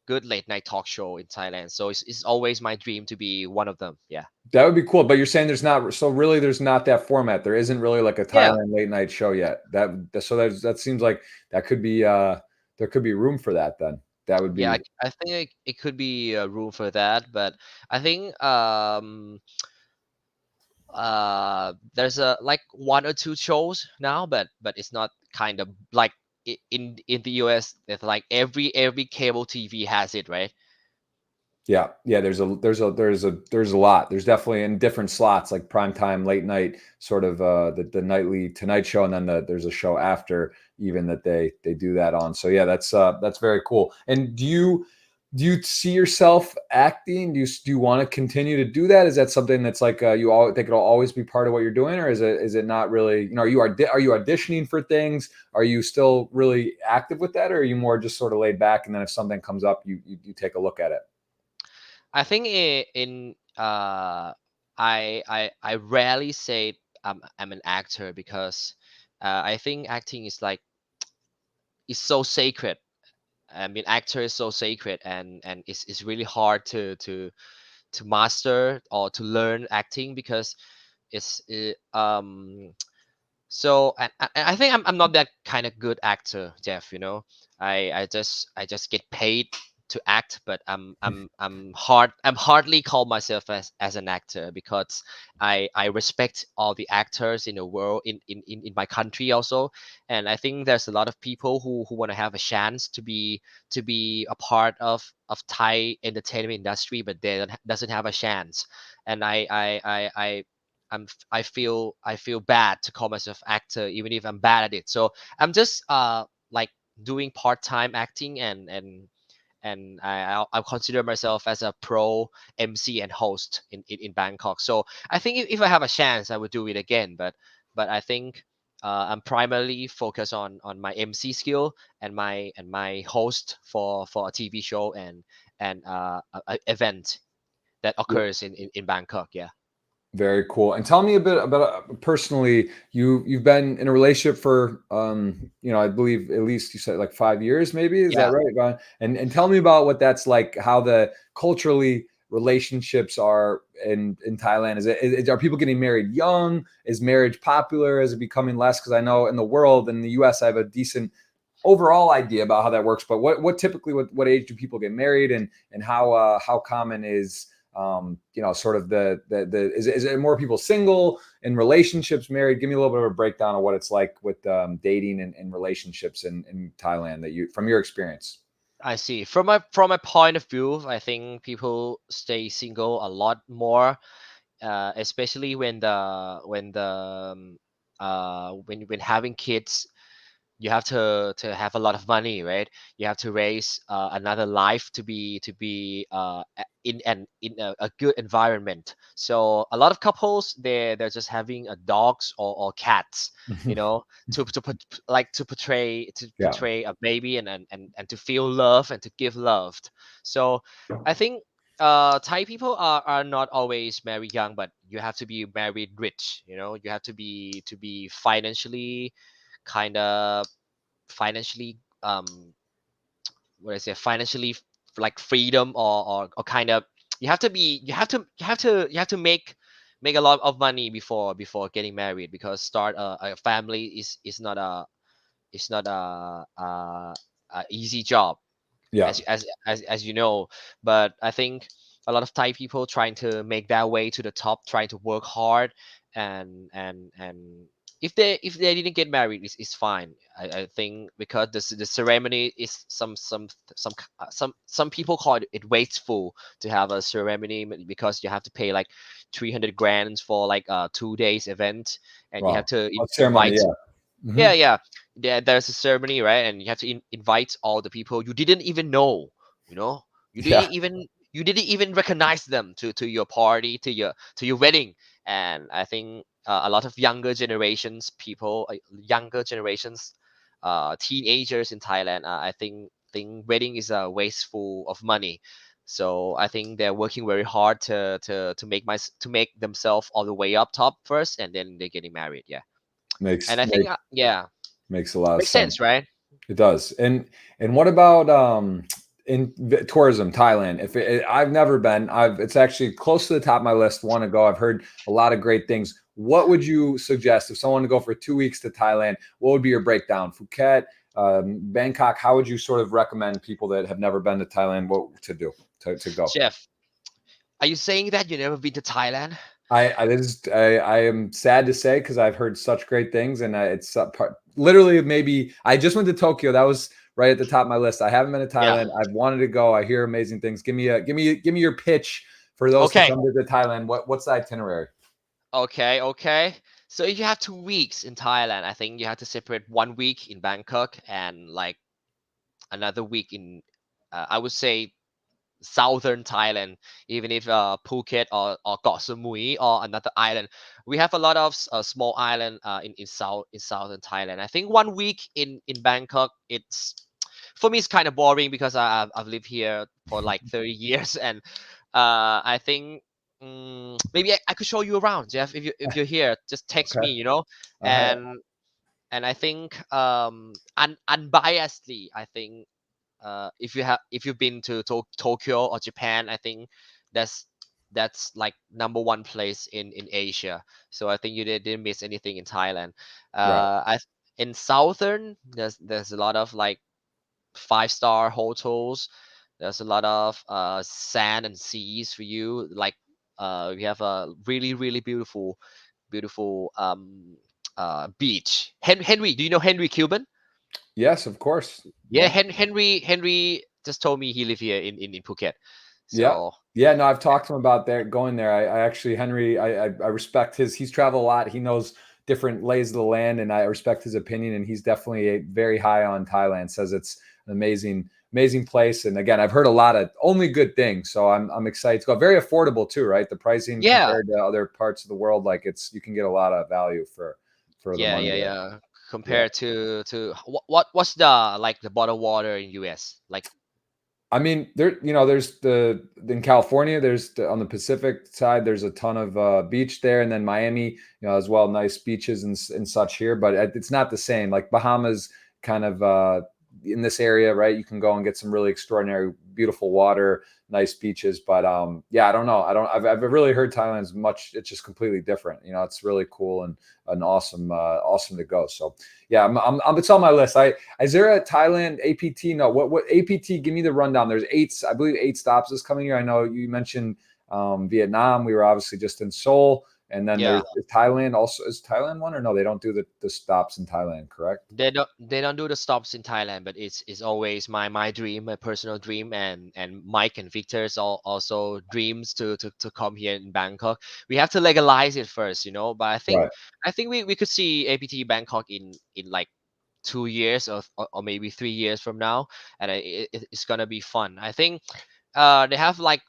good late night talk show in Thailand. So it's always my dream to be one of them. Yeah. That would be cool. But you're saying there's not that format. There isn't really like a Yeah. Thailand late night show yet. That seems like that could be there could be room for that then. That would Yeah, be I think it could be room for that, but I think There's a like one or two shows now, but it's not kind of like in the US. It's like every cable TV has it, right? Yeah, yeah. There's a lot. There's definitely in different slots, like prime time, late night, sort of the nightly Tonight Show, and then there's a show after even that they do that on. So yeah, that's very cool. And do you see yourself acting? Do you want to continue to do that? Is that something that's like you all think it'll always be part of what you're doing, or is it not really? Are you auditioning for things? Are you still really active with that, or are you more just sort of laid back and then if something comes up, you take a look at it? I think in I rarely say I'm an actor because I think acting is like is so sacred. I mean, actor is so sacred, and it's really hard to master or to learn acting because it's so I think I'm not that kind of good actor, Jeff. I just get paid to act, but I'm hardly call myself as an actor because I respect all the actors in the world in my country also. And I think there's a lot of people who want to have a chance to be a part of Thai entertainment industry, but they doesn't have a chance. And I feel bad to call myself actor even if I'm bad at it. So I'm just like doing part-time acting, and I'll consider myself as a pro MC and host in Bangkok. So I think if I have a chance, I would do it again. But I think I'm primarily focused on my MC skill and my host for a TV show and a event that occurs in Bangkok. Yeah. Very cool. And tell me a bit about personally. You've been in a relationship for I believe at least you said like 5 years, maybe. Is that Yeah. right, Ron? And tell me about what that's like. How the culturally relationships are in Thailand. Are people getting married young? Is marriage popular? Is it becoming less? Because I know in the world, in the U.S., I have a decent overall idea about how that works. But what typically what age do people get married, and how common is sort of is it more people single in relationships, married? Give me a little bit of a breakdown of what it's like with dating and relationships in Thailand that you from your experience. I see. From my point of view, I think people stay single a lot more, especially when having kids. You have to have a lot of money, right? You have to raise another life to be in a good environment. So a lot of couples they're just having a dogs or cats, you know, to Yeah, portray a baby and to feel love and to give love. So I think Thai people are not always married young, but you have to be married rich. You have to be financially kind of financially what I say financially like freedom or kind of you have to make a lot of money before getting married, because start a family is not a easy job, yeah, as you know. But I think a lot of Thai people trying to make their way to the top, trying to work hard, and if they didn't get married, it's fine. I think because the ceremony is some people call it wasteful to have a ceremony, because you have to pay like 300 grand for like a 2 days event, and you have wow, to a ceremony, invite. yeah. Yeah, Hmm. yeah. There's a ceremony, right? And you have to invite all the people you didn't even know. You know, you Yeah, didn't even you didn't even recognize them to your party, to your wedding. And I think a lot of younger generations, teenagers in Thailand, I think wedding is a wasteful of money. So I think they're working very hard to make themselves all the way up top first, and then they're getting married. Yeah. And makes I think, makes yeah, makes a lot of makes sense. sense, right? It does. And what about in tourism, Thailand? I've never been, it's actually close to the top of my list. Want to go? I've heard a lot of great things. What would you suggest if someone to go for 2 weeks to Thailand? What would be your breakdown? Phuket, Bangkok. How would you sort of recommend people that have never been to Thailand what to do to go? Jeff, are you saying that you never been to Thailand? I am sad to say because I've heard such great things, and it's literally maybe I just went to Tokyo. That was right at the top of my list. I haven't been to Yeah. Thailand. I've wanted to go. I hear amazing things. Give me your pitch for those to Okay. come to Thailand. What's the itinerary? Okay. Okay. So if you have 2 weeks in Thailand, I think you have to separate 1 week in Bangkok and like another week in, I would say, southern Thailand, even if Phuket or Koh Samui or another island. We have a lot of small island in southern Thailand. I think 1 week in Bangkok, it's for me it's kind of boring because I've lived here for like 30 years, and I think maybe I could show you around, Jeff. If you're here, just text Okay. me, Uh, and I think unbiasedly, I think if you've been to Tokyo or Japan, I think that's like number one place in Asia. So I think you didn't miss anything in Thailand. right. In southern, there's a lot of like 5-star hotels. There's a lot of sand and seas for you. Like we have a really beautiful beach. Henry, do you know Henry Cuban? Yes, of course. Yeah, Yeah. Henry just told me he live here in Phuket. Yeah. So Yeah. No, I've talked to him about there going there. I actually Henry, I respect he's traveled a lot. He knows different lays of the land, and I respect his opinion. And he's definitely very high on Thailand. Says it's an amazing place. And again, I've heard a lot of only good things. So I'm excited to go. Very affordable too, right? The pricing yeah, compared to other parts of the world, like you can get a lot of value for the yeah, money yeah, there. yeah. Yeah. Compared to what's the like the bottled water in US? Like I mean, there's in California, on the Pacific side, there's a ton of beach there, and then Miami, as well, nice beaches and such here, but it's not the same. Like Bahamas, kind of in this area, right? You can go and get some really extraordinary, beautiful water, nice beaches, but yeah, I don't know. I've really heard Thailand's much. It's just completely different. It's really cool and awesome to go. So yeah, it's on my list. Is there a Thailand APT? No, what APT? Give me the rundown. There's I believe 8 stops this coming year. I know you mentioned Vietnam. We were obviously just in Seoul, and then yeah, there's Thailand. Also, is Thailand one or no? They don't do the stops in Thailand, correct? they don't do the stops in Thailand, but it's always my dream, my personal dream, and Mike and Victor's also dreams to come here in Bangkok. We have to legalize it first, but Right. I think we could see APT Bangkok in like 2 years or maybe 3 years from now, and it's gonna be fun. I think they have like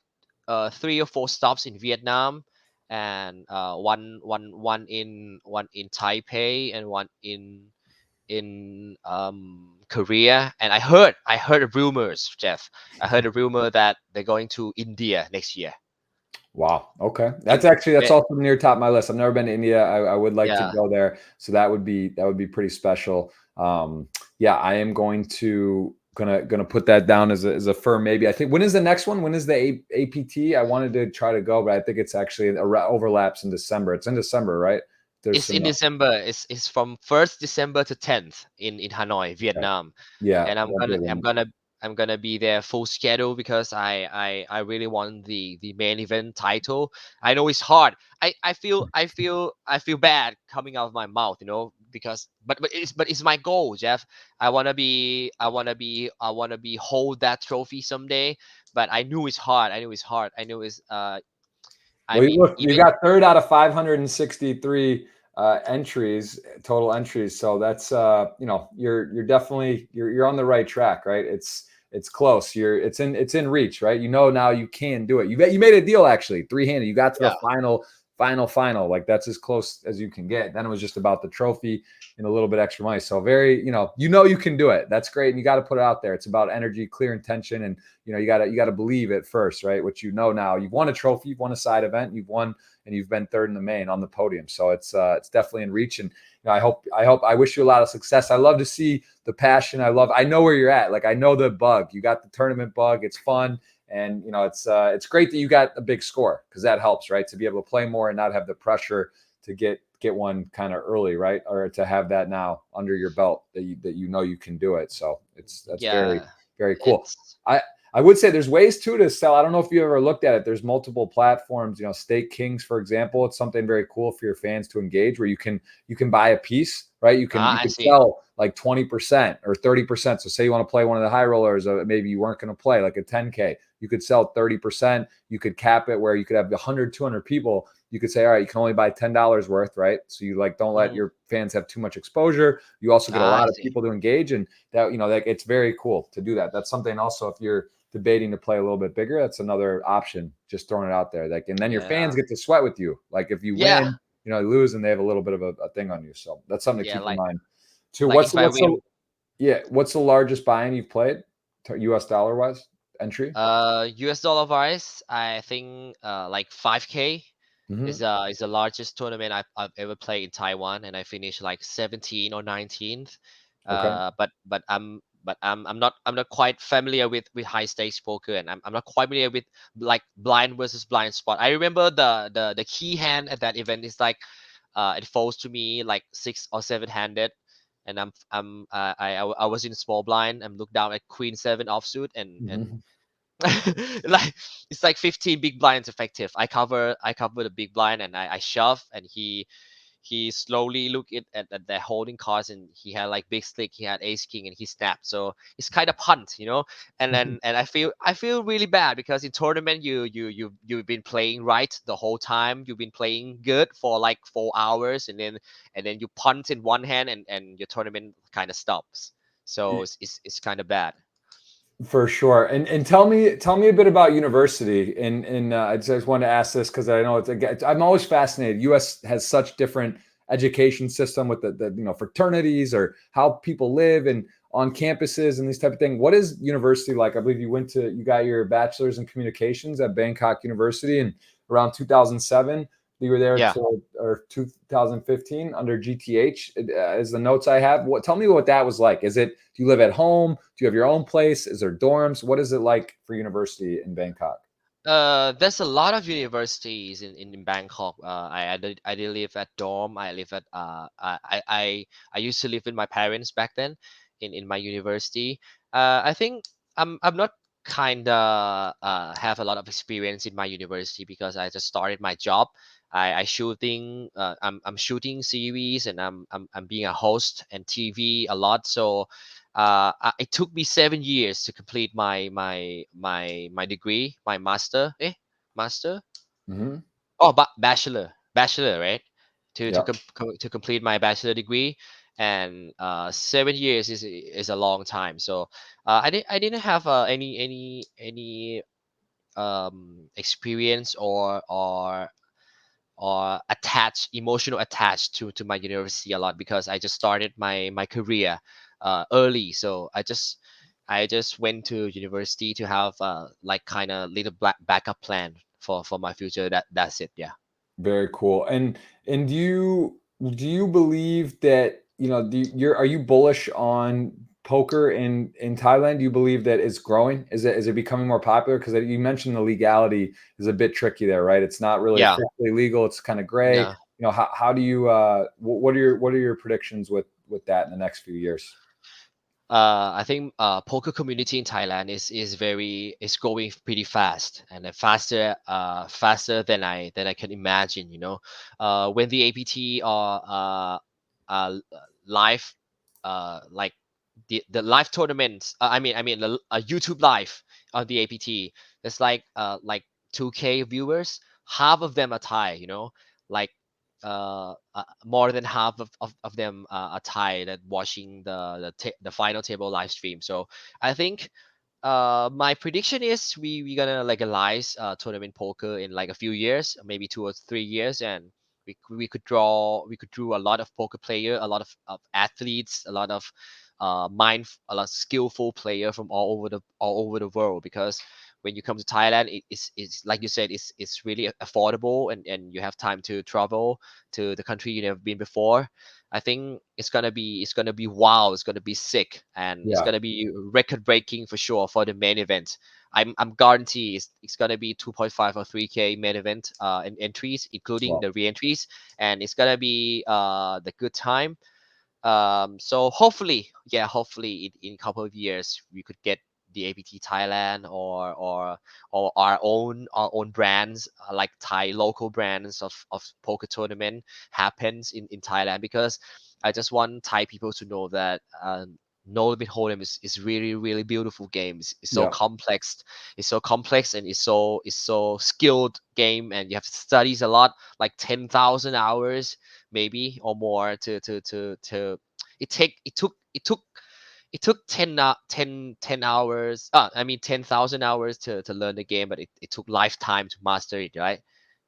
3 or 4 stops in Vietnam, and one in Taipei, and one in Korea. And I heard rumors, Jeff. I heard a rumor that they're going to India next year. Wow. Okay. In That's Ve- also near top of my list. I've never been to India. I would like to yeah, go there. So that would be pretty special. Yeah, I am gonna put that down as a firm maybe. I think when is the next one? When is the APT? I wanted to try to go, but I think it's actually overlaps in December. It's in December, right? There's it's some in December. It's from 1st December to 10th in Hanoi, okay. Vietnam. Yeah, And I'm won't be gonna able I'm to- gonna I'm gonna be there full schedule because I really want the main event title. I know it's hard. I feel bad coming out of my mouth, because but it's my goal, Jeff. I wanna be hold that trophy someday. But I knew it's hard. I knew it's hard. I knew it's I Well, mean you even got third out of 563 entries, total entries. So that's you're definitely you're on the right track, right? It's close. It's in reach, right? Now you can do it. You made a deal actually, three-handed. You got to the yeah. final. Like that's as close as you can get. Then it was just about the trophy and a little bit extra money. So very, you can do it. That's great, and you got to put it out there. It's about energy, clear intention, and you got to believe it first, right? Which now you've won a trophy, you've won a side event, you've won, and you've been third in the main on the podium. So it's definitely in reach, and I wish you a lot of success. I love to see the passion. I know where you're at. Like I know the bug. You got the tournament bug. It's fun. And it's great that you got a big score because that helps, right? To be able to play more and not have the pressure to get one kind of early, right? Or to have that now under your belt that you can do it. So that's very, Yeah. very cool. It's I I would say there's ways too to sell. I don't know if you ever looked at it. There's multiple platforms, you know, Stake Kings, for example. It's something very cool for your fans to engage where you can buy a piece, right? You I could see. sell like 20% or 30%. So say you want to play one of the high rollers, maybe you weren't going to play like a 10K. You could sell 30%. You could cap it where you could have 100, 200 people. You could say, all right, you can only buy $10 worth, right? So you like don't let Mhm. your fans have too much exposure. You also get a I lot of see. people to engage, and that, you know, like it's very cool to do that. That's something also if you're debating to play a little bit bigger, that's another option. Just throwing it out there, like, and then your Yeah. fans get to sweat with you. Like if you Yeah. win, you know, lose, and they have a little bit of a thing on you. So that's something to Yeah. keep in mind too. Like if I win, What's the largest buy-in you've played, US dollar wise entry? US dollar wise, I think like 5K Mm-hmm. is the largest tournament I've ever played in Taiwan, and I finished like 17th or 19th. Okay. I'm not quite familiar with high stakes poker, and I'm not quite familiar with like blind versus blind spot. I remember the key hand at that event is like it falls to me like 6 or 7 handed, and I was in small blind. I'm looked down at queen seven offsuit, and Mm-hmm. like it's like 15 big blinds effective. I cover the big blind, and I shove, and he slowly looked at the holding cards, and he had like big slick, he had ace king, and he snapped. So it's kind of punt. And I feel really bad because in tournament you've been playing right the whole time. You've been playing good for like 4 hours, and then you punt in one hand, and your tournament kind of stops. So it's kind of bad. For sure. And tell me a bit about university. And I just wanted to ask this because I know I'm always fascinated. U.S. has such different education system with the you know fraternities or how people live and on campuses and these type of thing. What is university like? I believe you got your bachelor's in communications at Bangkok University in around 2007. You were there Yeah. till or 2015 under GTH, as the notes I have. Tell me what that was like. Do you live at home? Do you have your own place? Is there dorms? What is it like for university in Bangkok? There's a lot of universities in Bangkok. I did live at dorm. I live at I used to live with my parents back then in my university. I think I'm not kinda have a lot of experience in my university because I just started my job. I shooting I'm shooting series, and I'm being a host and TV a lot. So it took me 7 years to complete my degree, my master. Hmm. Oh, but bachelor, right? To Yeah, to complete my bachelor degree, and 7 years is a long time. So I didn't have any experience or attached emotional attached to my university a lot because I just started my career early. So I just went to university to have like kind of little backup plan for my future. That's it. Yeah. very cool. And do you believe that are you bullish on poker in Thailand? Do you believe that it's growing? Is it becoming more popular? Because you mentioned the legality is a bit tricky there, right? It's not really Yeah. officially legal. It's kind of gray. Yeah. How do you what are your predictions with that in the next few years? I think poker community in Thailand is growing pretty fast, and faster than I can imagine. When the APT or live like the live tournaments. I mean the YouTube live on the APT. There's like 2K viewers. Half of them are Thai. Like more than half of them are Thai that watching the final table live stream. So I think my prediction is we gonna legalize tournament poker in like a few years, maybe 2 or 3 years, and we could draw a lot of poker player, a lot of athletes, a lot of skillful player from all over the world. Because when you come to Thailand, it's like you said, it's really affordable, and you have time to travel to the country you never been before. I think it's gonna be wow. It's gonna be sick, and it's Yeah. gonna be record breaking for sure for the main event. I'm guarantee it's gonna be 2.5 or 3K main event entries, including Well, the re-entries, and it's gonna be the good time. So hopefully, yeah, hopefully in a couple of years we could get the APT Thailand, or our own brands, like Thai local brands of poker tournament happens in Thailand, because I just want Thai people to know that No Limit Hold'em is really really beautiful game. It's so Yeah. complex. It's so complex, and it's so skilled game, and you have to studies a lot, like 10,000 hours maybe or more to it took 10 hours, I mean 10,000 hours to learn the game, but it took lifetime to master it, right?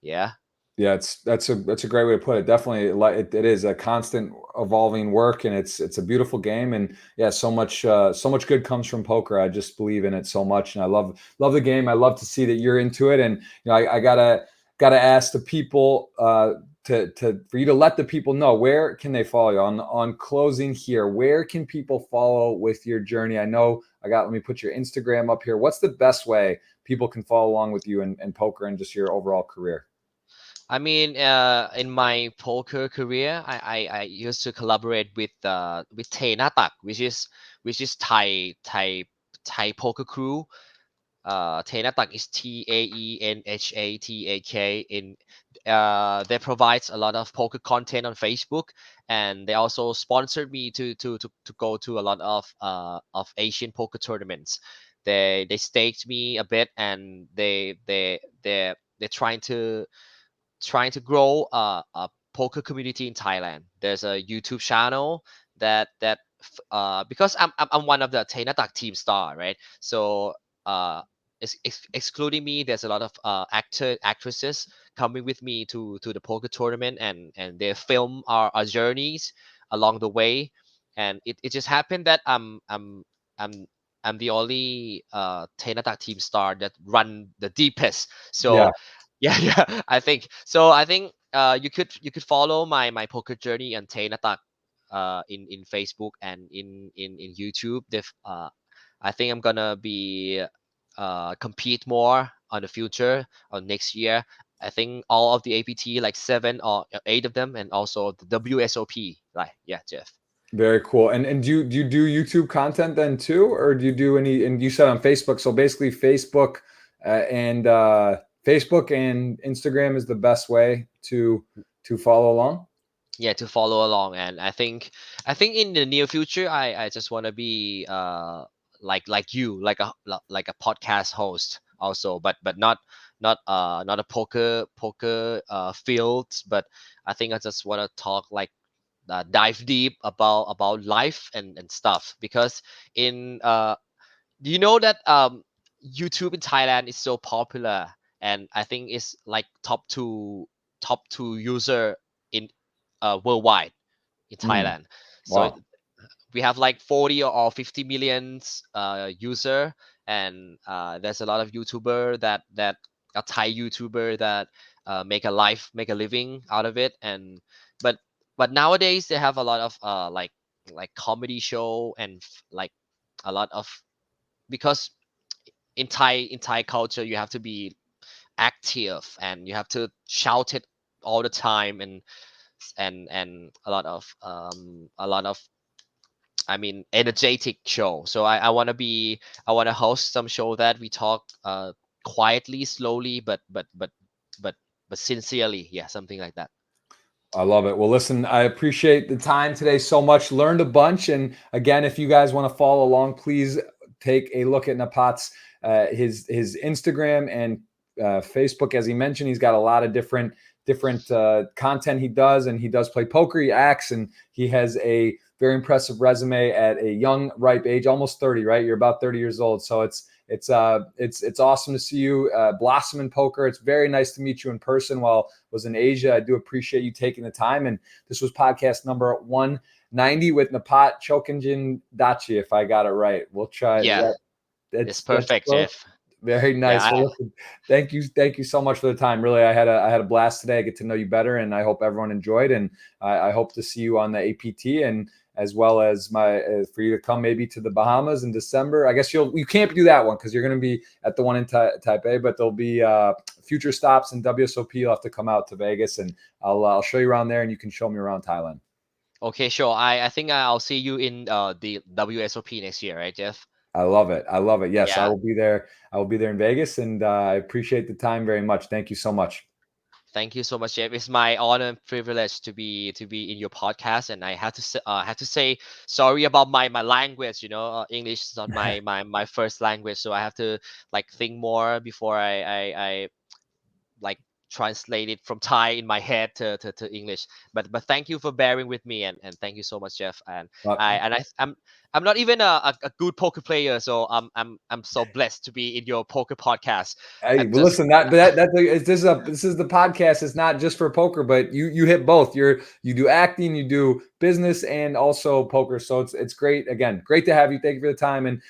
Yeah. Yeah, that's a great way to put it. Definitely, it is a constant evolving work, and it's a beautiful game. And yeah, so much good comes from poker. I just believe in it so much, and I love the game. I love to see that you're into it, and I gotta ask the people for you to let the people know, where can they follow you on closing here. Where can people follow with your journey? I know let me put your Instagram up here. What's the best way people can follow along with you in poker and just your overall career? I mean, in my poker career, I used to collaborate with Napat, which is Thai poker crew. Napat is Taenhatak. They provides a lot of poker content on Facebook, and they also sponsored me to go to a lot of Asian poker tournaments. They staked me a bit, and they're trying to grow a poker community in Thailand. There's a YouTube channel because I'm one of the Taenatak team star, right? So uh, excluding me, there's a lot of actresses coming with me to the poker tournament, and they film our journeys along the way. And it just happened that I'm I'm the only Taenatak team star that run the deepest. Yeah. So yeah, yeah, I think you could follow my poker journey on Taenatak in Facebook and in YouTube. I think I'm gonna be compete more on the future on next year. I think all of the APT, like 7 or 8 of them, and also the WSOP. Like, yeah, Jeff. Very cool. And do you do YouTube content then too, or do you do any? And you said on Facebook, so basically Facebook and Instagram is the best way to follow along. Yeah, to follow along. And I think in the near future, I just want to be like you, like a podcast host also, but not a poker field, but I think I just want to talk, like, dive deep about life and stuff, because in do you know that YouTube in Thailand is so popular, and I think it's like top two user in worldwide in Mm, Thailand. So wow. we have like 40 or 50 millions user, and there's a lot of YouTuber that a Thai YouTuber that make a living out of it. And but but nowadays they have a lot of like comedy show, and like a lot of, because in Thai culture you have to be active, and you have to shout it all the time, and a lot of I mean energetic show. So I want to host some show that we talk quietly, slowly, but but sincerely, yeah, something like that. I love it. Well, listen, I appreciate the time today so much. Learned a bunch. And again, if you guys want to follow along, please take a look at Napat's his Instagram and Facebook. As he mentioned, he's got a lot of different content he does, and he does play poker. He acts, and he has a very impressive resume at a young, ripe age, almost 30. Right, you're about 30 years old, so it's awesome to see you blossom in poker. It's very nice to meet you in person while I was in Asia. I do appreciate you taking the time. And this was podcast number 190 with Napat Chokejindachai, if I got it right. We'll try. Yeah, it's That's perfect, close. Jeff. Very Yeah, nice. Well, listen, thank you so much for the time. Really, I had a blast today. I get to know you better, and I hope everyone enjoyed. And I hope to see you on the APT, and as well as for you to come maybe to the Bahamas in December. I guess you can't do that one because you're going to be at the one in Taipei, but there'll be future stops in WSOP. You'll have to come out to Vegas, and I'll show you around there, and you can show me around Thailand. okay, sure. I think I'll see you in the WSOP next year, right, Jeff? I love it. I love it. Yes, I Yeah. will be there. I will be there in Vegas, and I appreciate the time very much. Thank you so much. Thank you so much, Jeff. It's my honor and privilege to be in your podcast, and I have to say sorry about my language. You know, English is not my first language, so I have to like think more before I like translate it from Thai in my head to English. But thank you for bearing with me, and thank you so much, Jeff. And Uh, I'm not even a good poker player, so I'm so blessed to be in your poker podcast. Hey, I'm well, just listen, this is the podcast. It's not just for poker, but you hit both. You do acting, you do business, and also poker. So it's great. Again, great to have you. Thank you for the time, and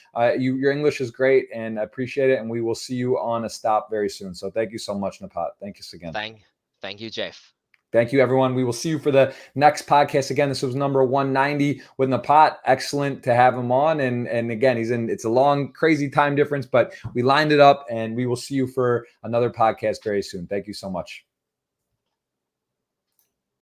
your English is great, and I appreciate it. And we will see you on a stop very soon. So thank you so much, Napat. Thank you again. thank you, Jeff. Thank you, everyone. We will see you for the next podcast. Again, this was number 190 with Napat. Excellent to have him on. And again, it's a long, crazy time difference, but we lined it up, and we will see you for another podcast very soon. Thank you so much.